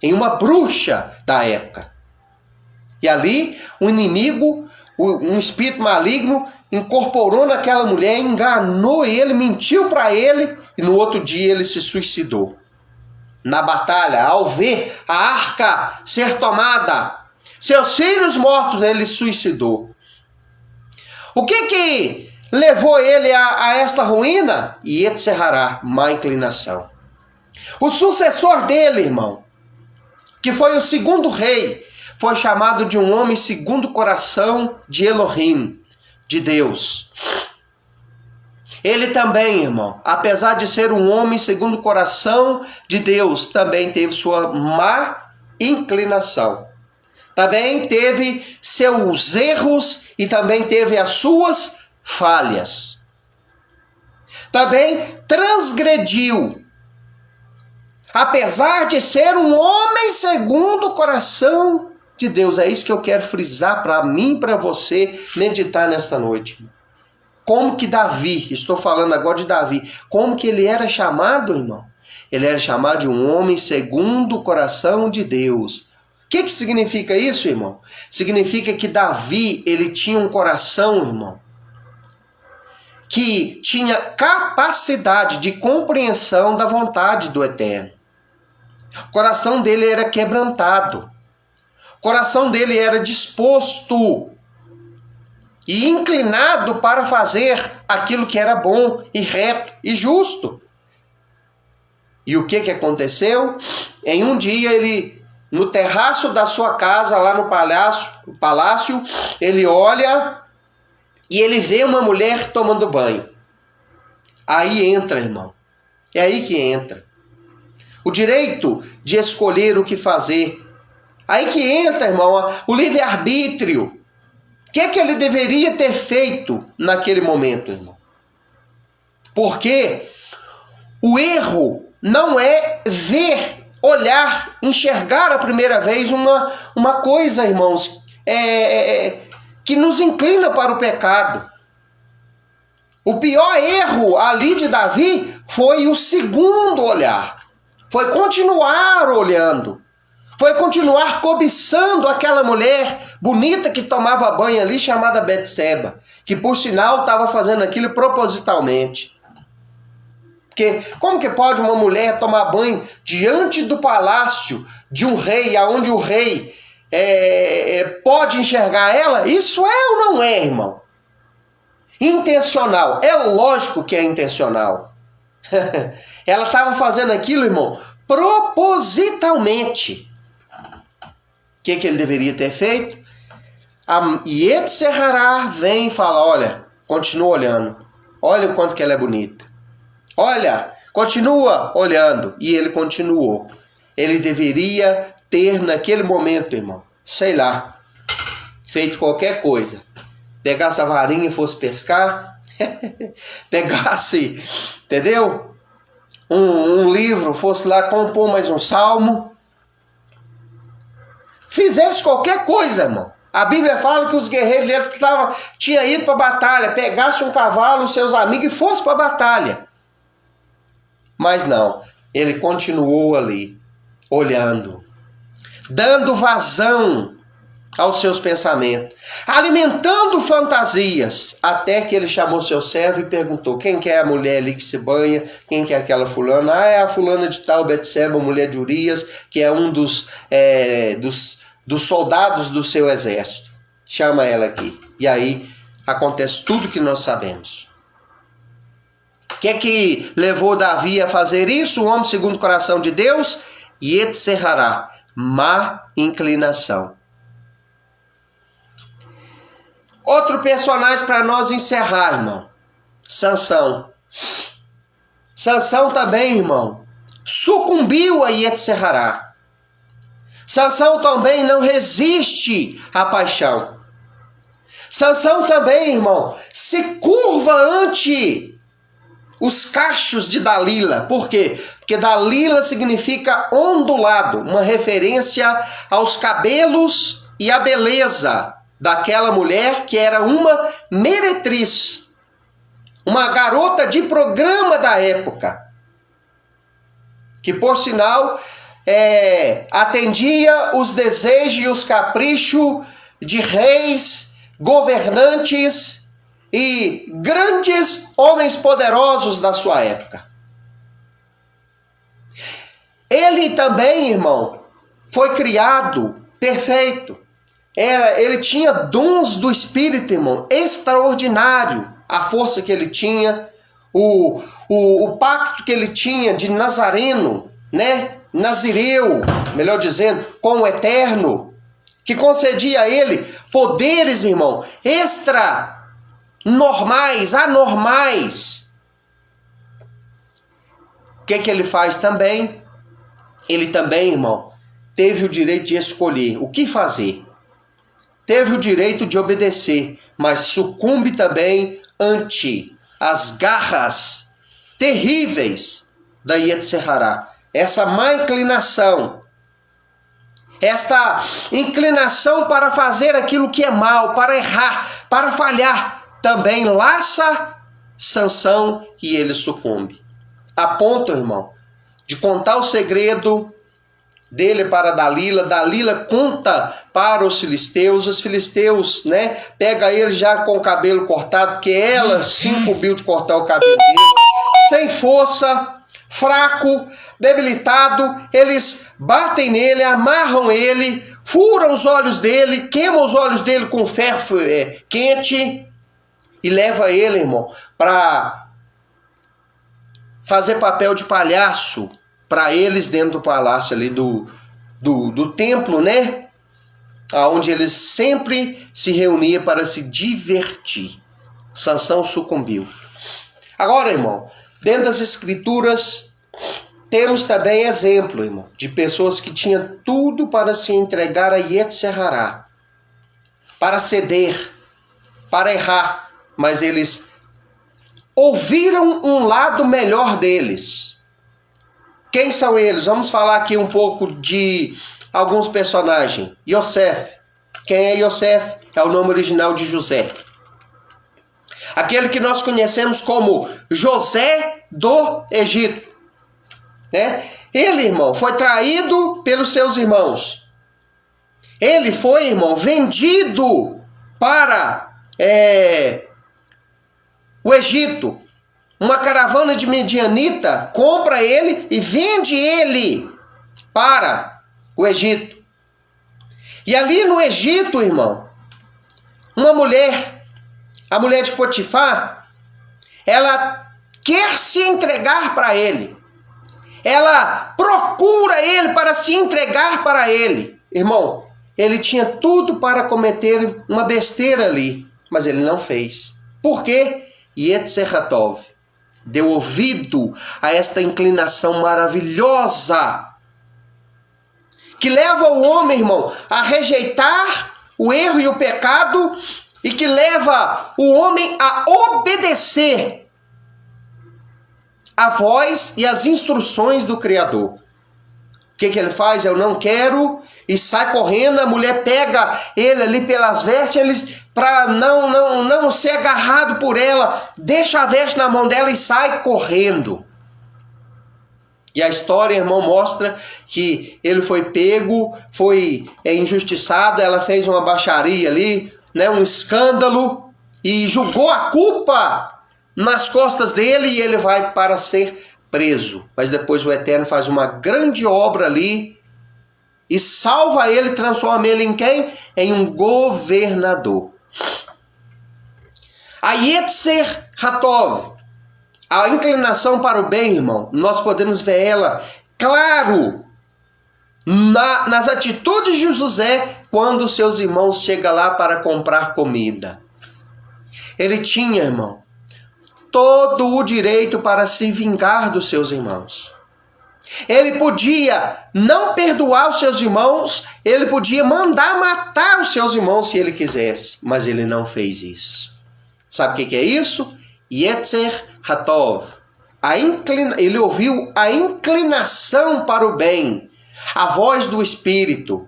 em uma bruxa da época. E ali, o inimigo, um espírito maligno, incorporou naquela mulher, enganou ele, mentiu para ele, e no outro dia ele se suicidou. Na batalha, ao ver a arca ser tomada, seus filhos mortos, ele suicidou. O que levou ele a esta ruína? Yetzerará, má inclinação. O sucessor dele, irmão, que foi o segundo rei, foi chamado de um homem segundo o coração de Elohim. de Deus. Ele também, irmão, apesar de ser um homem segundo o coração de Deus, também teve sua má inclinação. Também teve seus erros e também teve as suas falhas. Também transgrediu. Apesar de ser um homem segundo o coração de Deus. É isso que eu quero frisar para mim e para você meditar nesta noite. Como que Davi, estou falando agora de Davi, como que ele era chamado, irmão? Ele era chamado de um homem segundo o coração de Deus. O que significa isso, irmão? Significa que Davi, ele tinha um coração, irmão, que tinha capacidade de compreensão da vontade do Eterno. O coração dele era quebrantado. O coração dele era disposto e inclinado para fazer aquilo que era bom e reto e justo. E o que aconteceu? Em um dia ele, no terraço da sua casa, lá no palácio, ele olha e ele vê uma mulher tomando banho. Aí entra, irmão. É aí que entra. O direito de escolher o que fazer. Aí que entra, irmão, o livre-arbítrio. O que ele deveria ter feito naquele momento, irmão? Porque o erro não é ver, olhar, enxergar a primeira vez uma coisa, irmãos, que nos inclina para o pecado. O pior erro ali de Davi foi o segundo olhar. Foi continuar olhando. Foi continuar cobiçando aquela mulher bonita que tomava banho ali, chamada Betseba, que por sinal estava fazendo aquilo propositalmente. Porque como que pode uma mulher tomar banho diante do palácio de um rei, aonde o rei pode enxergar ela? Isso é ou não é, irmão? Intencional. É lógico que é intencional. Ela estava fazendo aquilo, irmão, propositalmente. O que ele deveria ter feito? E Yetzer-Hará vem e fala, olha, continua olhando. Olha o quanto que ela é bonita. Olha, continua olhando. E ele continuou. Ele deveria ter naquele momento, irmão, sei lá, feito qualquer coisa. Pegasse a varinha e fosse pescar. Pegasse, entendeu? Um livro, fosse lá compor mais um salmo. Fizesse qualquer coisa, irmão. A Bíblia fala que os guerreiros tinham ido para a batalha, pegasse um cavalo, os seus amigos e fosse para a batalha. Mas não, ele continuou ali, olhando, dando vazão aos seus pensamentos, alimentando fantasias, até que ele chamou seu servo e perguntou, quem que é a mulher ali que se banha, quem que é aquela fulana? Ah, é a fulana de tal, Betseba, mulher de Urias, que é um dos soldados do seu exército. Chama ela aqui. E aí acontece tudo que nós sabemos. O que levou Davi a fazer isso? O homem segundo o coração de Deus? Yetzer-Hará, má inclinação. Outro personagem para nós encerrar, irmão. Sansão. Sansão também, irmão, sucumbiu a Yetzer-Hará. Sansão também não resiste à paixão. Sansão também, irmão, se curva ante os cachos de Dalila. Por quê? Porque Dalila significa ondulado, uma referência aos cabelos e à beleza daquela mulher que era uma meretriz, uma garota de programa da época, que por sinal atendia os desejos e os caprichos de reis, governantes e grandes homens poderosos da sua época. Ele também, irmão, foi criado perfeito. Ele tinha dons do Espírito, irmão, extraordinário. A força que ele tinha, o pacto que ele tinha de Nazareno, né? Nazireu, melhor dizendo, com o Eterno, que concedia a ele poderes, irmão, normais, anormais. O que ele faz também? Ele também, irmão, teve o direito de escolher o que fazer. Teve o direito de obedecer, mas sucumbe também ante as garras terríveis da Yetzer Hará. Essa má inclinação, esta inclinação para fazer aquilo que é mal, para errar, para falhar, também laça Sansão e ele sucumbe. A ponto, irmão, de contar o segredo dele para Dalila. Dalila conta para os filisteus, né? Pega ele já com o cabelo cortado, porque ela se incumbiu de cortar o cabelo dele, sem força, fraco, debilitado. Eles batem nele, amarram ele, furam os olhos dele, queimam os olhos dele com ferro quente e leva ele, irmão, para fazer papel de palhaço para eles dentro do palácio ali do templo, né? Onde eles sempre se reuniam para se divertir. Sansão sucumbiu. Agora, irmão, dentro das escrituras, temos também exemplo, irmão, de pessoas que tinham tudo para se entregar a Yetzer Hará, para ceder, para errar, mas eles ouviram um lado melhor deles. Quem são eles? Vamos falar aqui um pouco de alguns personagens. Yosef. Quem é Yosef? É o nome original de José. Aquele que nós conhecemos como José do Egito. Né? Ele, irmão, foi traído pelos seus irmãos. Ele foi, irmão, vendido para o Egito. Uma caravana de medianita compra ele e vende ele para o Egito. E ali no Egito, irmão, uma mulher, a mulher de Potifar, ela quer se entregar para ele. Ela procura ele para se entregar para ele. Irmão, ele tinha tudo para cometer uma besteira ali, mas ele não fez. Por quê? Yetzer Hatov deu ouvido a esta inclinação maravilhosa que leva o homem, irmão, a rejeitar o erro e o pecado e que leva o homem a obedecer a voz e as instruções do Criador. O que ele faz? Eu não quero, e sai correndo. A mulher pega ele ali pelas vestes, para não ser agarrado por ela, deixa a veste na mão dela e sai correndo. E a história, irmão, mostra que ele foi pego, foi injustiçado, ela fez uma baixaria ali, né, um escândalo, e jogou a culpa nas costas dele e ele vai para ser preso. Mas depois o Eterno faz uma grande obra ali e salva ele, transforma ele em quem? Em um governador. A Yetzer Hatov, a inclinação para o bem, irmão, nós podemos ver ela, claro, nas atitudes de José, quando seus irmãos chegam lá para comprar comida. Ele tinha, irmão, todo o direito para se vingar dos seus irmãos. Ele podia não perdoar os seus irmãos, ele podia mandar matar os seus irmãos se ele quisesse, mas ele não fez isso. Sabe o que é isso? Yetzer Hatov. Ele ouviu a inclinação para o bem, a voz do Espírito,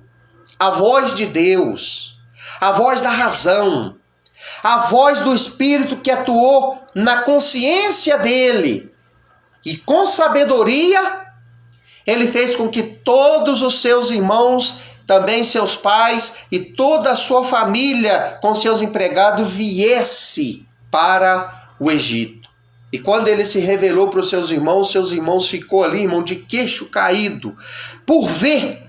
a voz de Deus, a voz da razão, a voz do Espírito que atuou na consciência dele. E com sabedoria, ele fez com que todos os seus irmãos, também seus pais e toda a sua família com seus empregados viesse para o Egito. E quando ele se revelou para os seus irmãos ficou ali, irmão, de queixo caído, por ver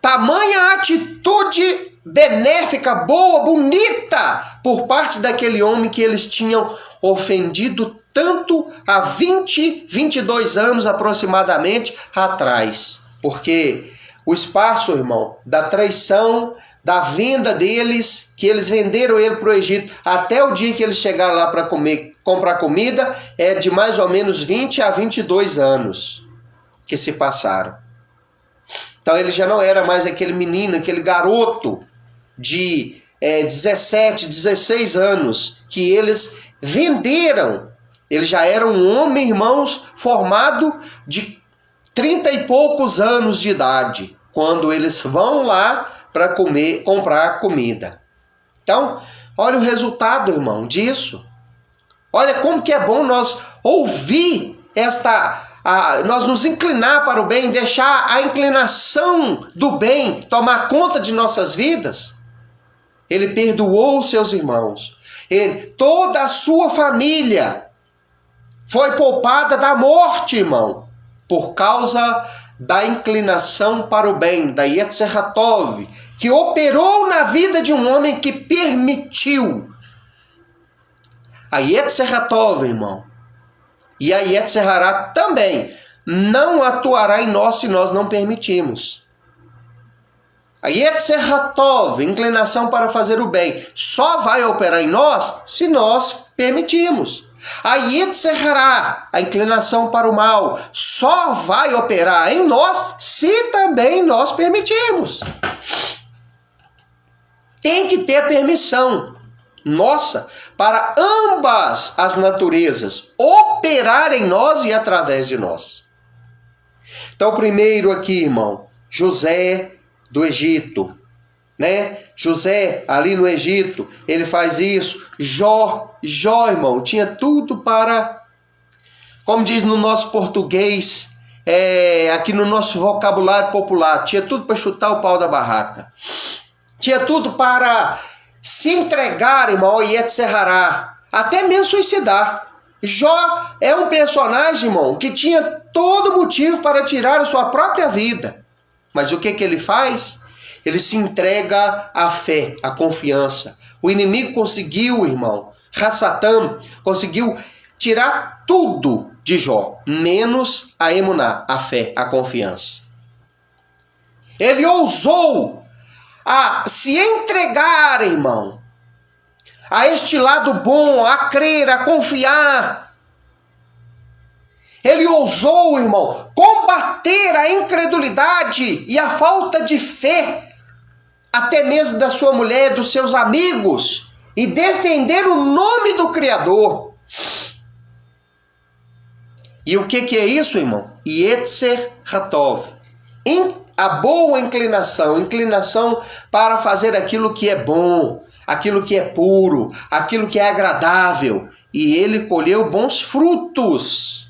tamanha atitude benéfica, boa, bonita, por parte daquele homem que eles tinham ofendido tanto há 22 anos aproximadamente atrás. Porque o espaço, irmão, da traição, da venda deles, que eles venderam ele para o Egito, até o dia que eles chegaram lá para comprar comida, é de mais ou menos 20 a 22 anos que se passaram. Então ele já não era mais aquele menino, aquele garoto de 17, 16 anos que eles venderam. Ele já era um homem, irmãos, formado de 30 e poucos anos de idade, quando eles vão lá para comprar comida. Então, olha o resultado, irmão, disso. Olha como que é bom nós ouvir nós nos inclinar para o bem, deixar a inclinação do bem tomar conta de nossas vidas. Ele perdoou os seus irmãos. Toda a sua família foi poupada da morte, irmão, por causa da inclinação para o bem, da Yetzer Hatov, que operou na vida de um homem que permitiu. A Yetzer Hatov, irmão, e a Yetzer Hará também não atuará em nós se nós não permitirmos. A Yetzer Hatov, inclinação para fazer o bem, só vai operar em nós se nós permitirmos. A Yetzer Hará, a inclinação para o mal, só vai operar em nós se também nós permitirmos. Tem que ter permissão nossa para ambas as naturezas operar em nós e através de nós. Então, primeiro aqui, irmão, José do Egito, né? José ali no Egito, ele faz isso. Jó, irmão, tinha tudo para, como diz no nosso português, aqui no nosso vocabulário popular, tinha tudo para chutar o pau da barraca. Tinha tudo para se entregar, irmão, ao Yetzer Hará, até mesmo suicidar. Jó é um personagem, irmão, que tinha todo motivo para tirar a sua própria vida. Mas o que ele faz? Ele se entrega à fé, à confiança. O inimigo conseguiu, irmão, Hassatan, conseguiu tirar tudo de Jó, menos a emuná, a fé, a confiança. Ele ousou a se entregar, irmão, a este lado bom, a crer, a confiar. Ele ousou, irmão, combater a incredulidade e a falta de fé, até mesmo da sua mulher, dos seus amigos, e defender o nome do Criador. E o que é isso, irmão? Yetzer Hatov. A boa inclinação para fazer aquilo que é bom, aquilo que é puro, aquilo que é agradável. E ele colheu bons frutos.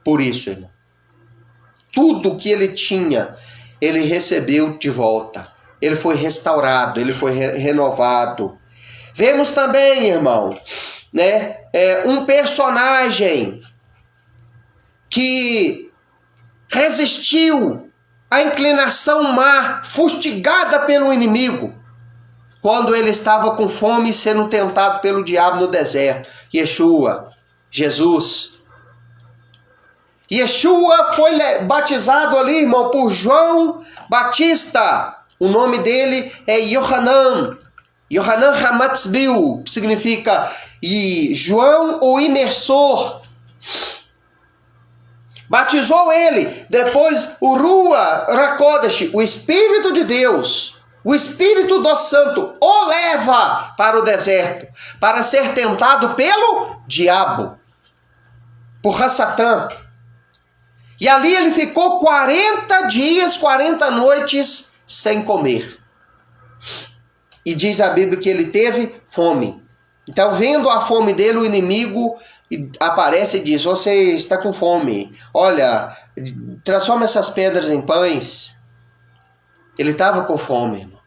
Por isso, irmão, tudo que ele tinha, ele recebeu de volta. Ele foi restaurado, ele foi renovado. Vemos também, irmão, né, um personagem que resistiu à inclinação má, fustigada pelo inimigo, quando ele estava com fome e sendo tentado pelo diabo no deserto. Yeshua, Jesus. Yeshua foi batizado ali, irmão, por João Batista. O nome dele é Yohanan Hamatzbil, que significa João o imersor. Batizou ele, depois o Ruach HaKodesh, o Espírito de Deus, o Espírito do Santo, o leva para o deserto, para ser tentado pelo diabo, por Hassatan. E ali ele ficou 40 dias, 40 noites sem comer. E diz a Bíblia que ele teve fome. Então, vendo a fome dele, o inimigo aparece e diz: você está com fome, olha, transforma essas pedras em pães. Ele estava com fome, irmão.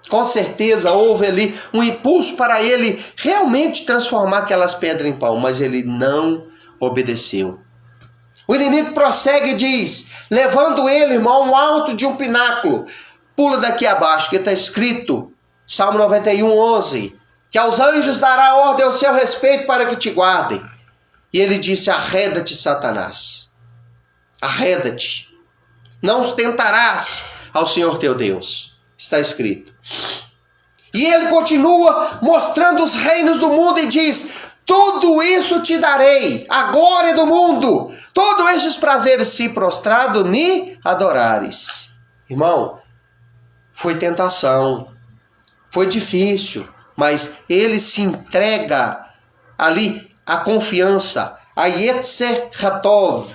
Com certeza houve ali um impulso para ele realmente transformar aquelas pedras em pão, mas ele não obedeceu. O inimigo prossegue e diz, levando ele, irmão, ao alto de um pináculo: pula daqui abaixo, que está escrito, Salmo 91, 11, que aos anjos dará ordem ao seu respeito para que te guardem. E ele disse: arreda-te, Satanás, arreda-te, não tentarás ao Senhor teu Deus. está escrito. E ele continua mostrando os reinos do mundo e diz: tudo isso te darei, a glória do mundo, todos estes prazeres, se prostrado me adorares. Irmão, foi tentação, foi difícil, mas ele se entrega ali, a confiança, a Yetzer Hatov,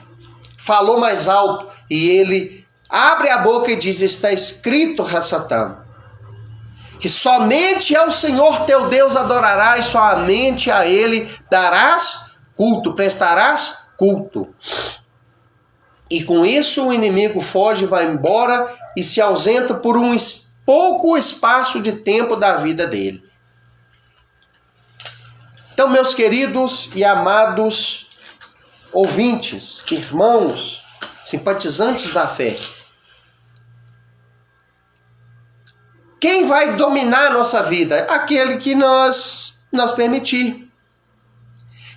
falou mais alto, e ele abre a boca e diz: está escrito, Hassatan, que somente ao Senhor teu Deus adorarás, somente a Ele darás culto, prestarás culto. E com isso o inimigo foge, vai embora e se ausenta por um pouco espaço de tempo da vida dele. Então, meus queridos e amados ouvintes, irmãos, simpatizantes da fé, quem vai dominar a nossa vida? Aquele que nós permitir.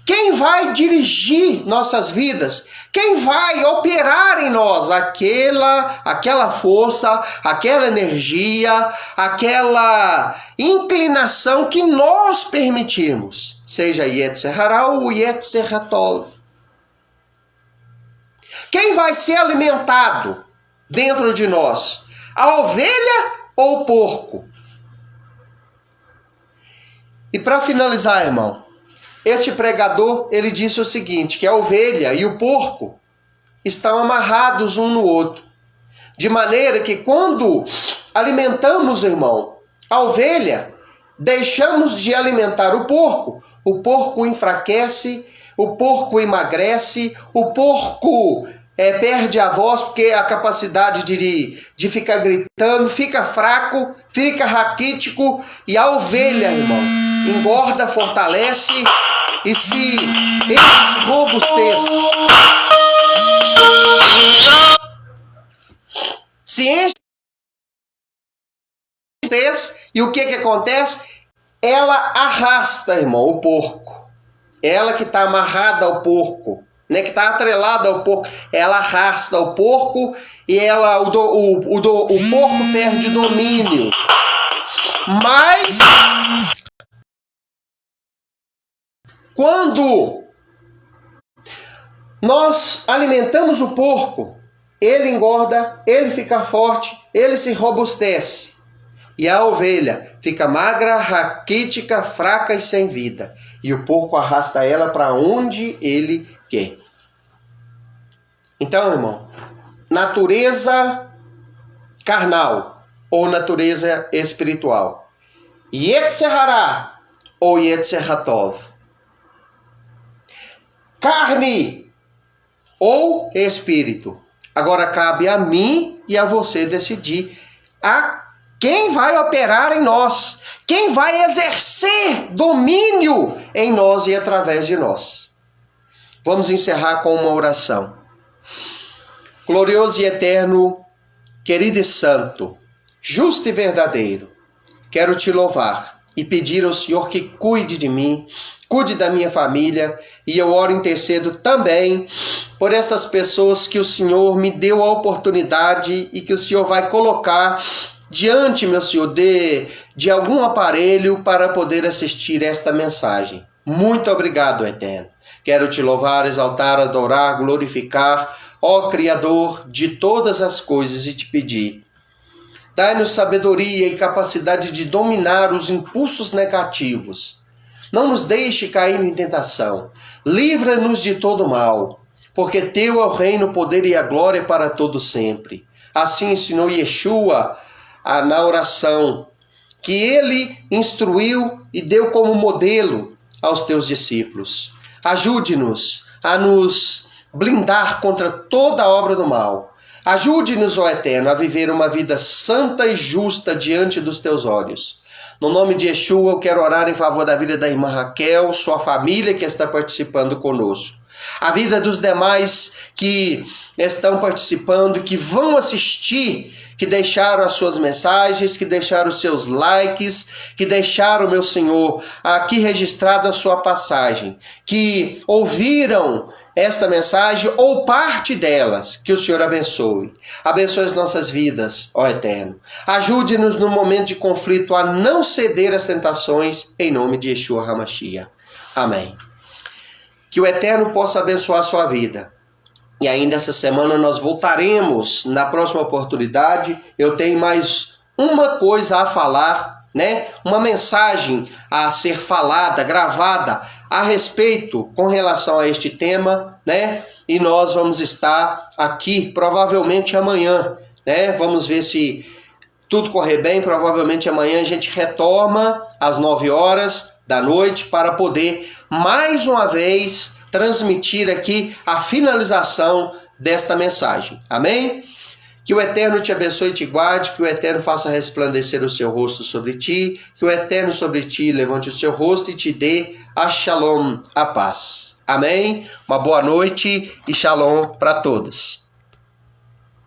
Quem vai dirigir nossas vidas? Quem vai operar em nós? Aquela força, aquela energia, aquela inclinação que nós permitirmos. Seja Yetzer Hara ou Yetzer Hatov. Quem vai ser alimentado dentro de nós? A ovelha ou o porco? E para finalizar, irmão, este pregador, ele disse o seguinte, que a ovelha e o porco estão amarrados um no outro, de maneira que quando alimentamos, irmão, a ovelha, deixamos de alimentar o porco enfraquece, o porco emagrece, o porco perde a voz, porque a capacidade de ficar gritando, fica fraco, fica raquítico, e a ovelha, irmão, engorda, fortalece e se enche de robustez. Se enche de robustez, e o que acontece? Ela arrasta, irmão, o porco. Ela que está amarrada ao porco, né, que está atrelada ao porco, ela arrasta o porco e o porco perde domínio. Mas quando nós alimentamos o porco, ele engorda, ele fica forte, ele se robustece. E a ovelha fica magra, raquítica, fraca e sem vida. E o porco arrasta ela para onde ele quer. Então, irmão, natureza carnal ou natureza espiritual. Yetzer Hara ou Yetzer Hatov. Carne ou espírito. Agora cabe a mim e a você decidir quem vai operar em nós, quem vai exercer domínio em nós e através de nós. Vamos encerrar com uma oração. Glorioso e eterno, querido e santo, justo e verdadeiro, quero te louvar e pedir ao Senhor que cuide de mim, cuide da minha família, e eu oro e intercedo também por essas pessoas que o Senhor me deu a oportunidade e que o Senhor vai colocar diante, meu Senhor, de algum aparelho para poder assistir esta mensagem. Muito obrigado, Eterno. Quero te louvar, exaltar, adorar, glorificar, ó Criador de todas as coisas, e te pedir. Dai-nos sabedoria e capacidade de dominar os impulsos negativos. Não nos deixe cair em tentação. Livra-nos de todo mal, porque teu é o reino, o poder e a glória para todo sempre. Assim ensinou Yeshua na oração, que ele instruiu e deu como modelo aos teus discípulos. Ajude-nos a nos blindar contra toda obra do mal. Ajude-nos, ó Eterno, a viver uma vida santa e justa diante dos teus olhos. No nome de Yeshua, eu quero orar em favor da vida da irmã Raquel, sua família que está participando conosco. A vida dos demais que estão participando, que vão assistir, que deixaram as suas mensagens, que deixaram os seus likes, que deixaram, meu Senhor, aqui registrada a sua passagem, que ouviram esta mensagem ou parte delas. Que o Senhor abençoe. Abençoe as nossas vidas, ó Eterno. Ajude-nos no momento de conflito a não ceder às tentações, em nome de Yeshua HaMashiach. Amém. Que o Eterno possa abençoar a sua vida. E ainda essa semana nós voltaremos na próxima oportunidade. Eu tenho mais uma coisa a falar, né? Uma mensagem a ser falada, gravada a respeito com relação a este tema, né? E nós vamos estar aqui provavelmente amanhã, né? Vamos ver se tudo correr bem. Provavelmente amanhã a gente retoma às 9h da noite para poder mais uma vez transmitir aqui a finalização desta mensagem. Amém? Que o Eterno te abençoe e te guarde, que o Eterno faça resplandecer o seu rosto sobre ti, que o Eterno sobre ti levante o seu rosto e te dê a Shalom, a paz. Amém? Uma boa noite e Shalom para todos.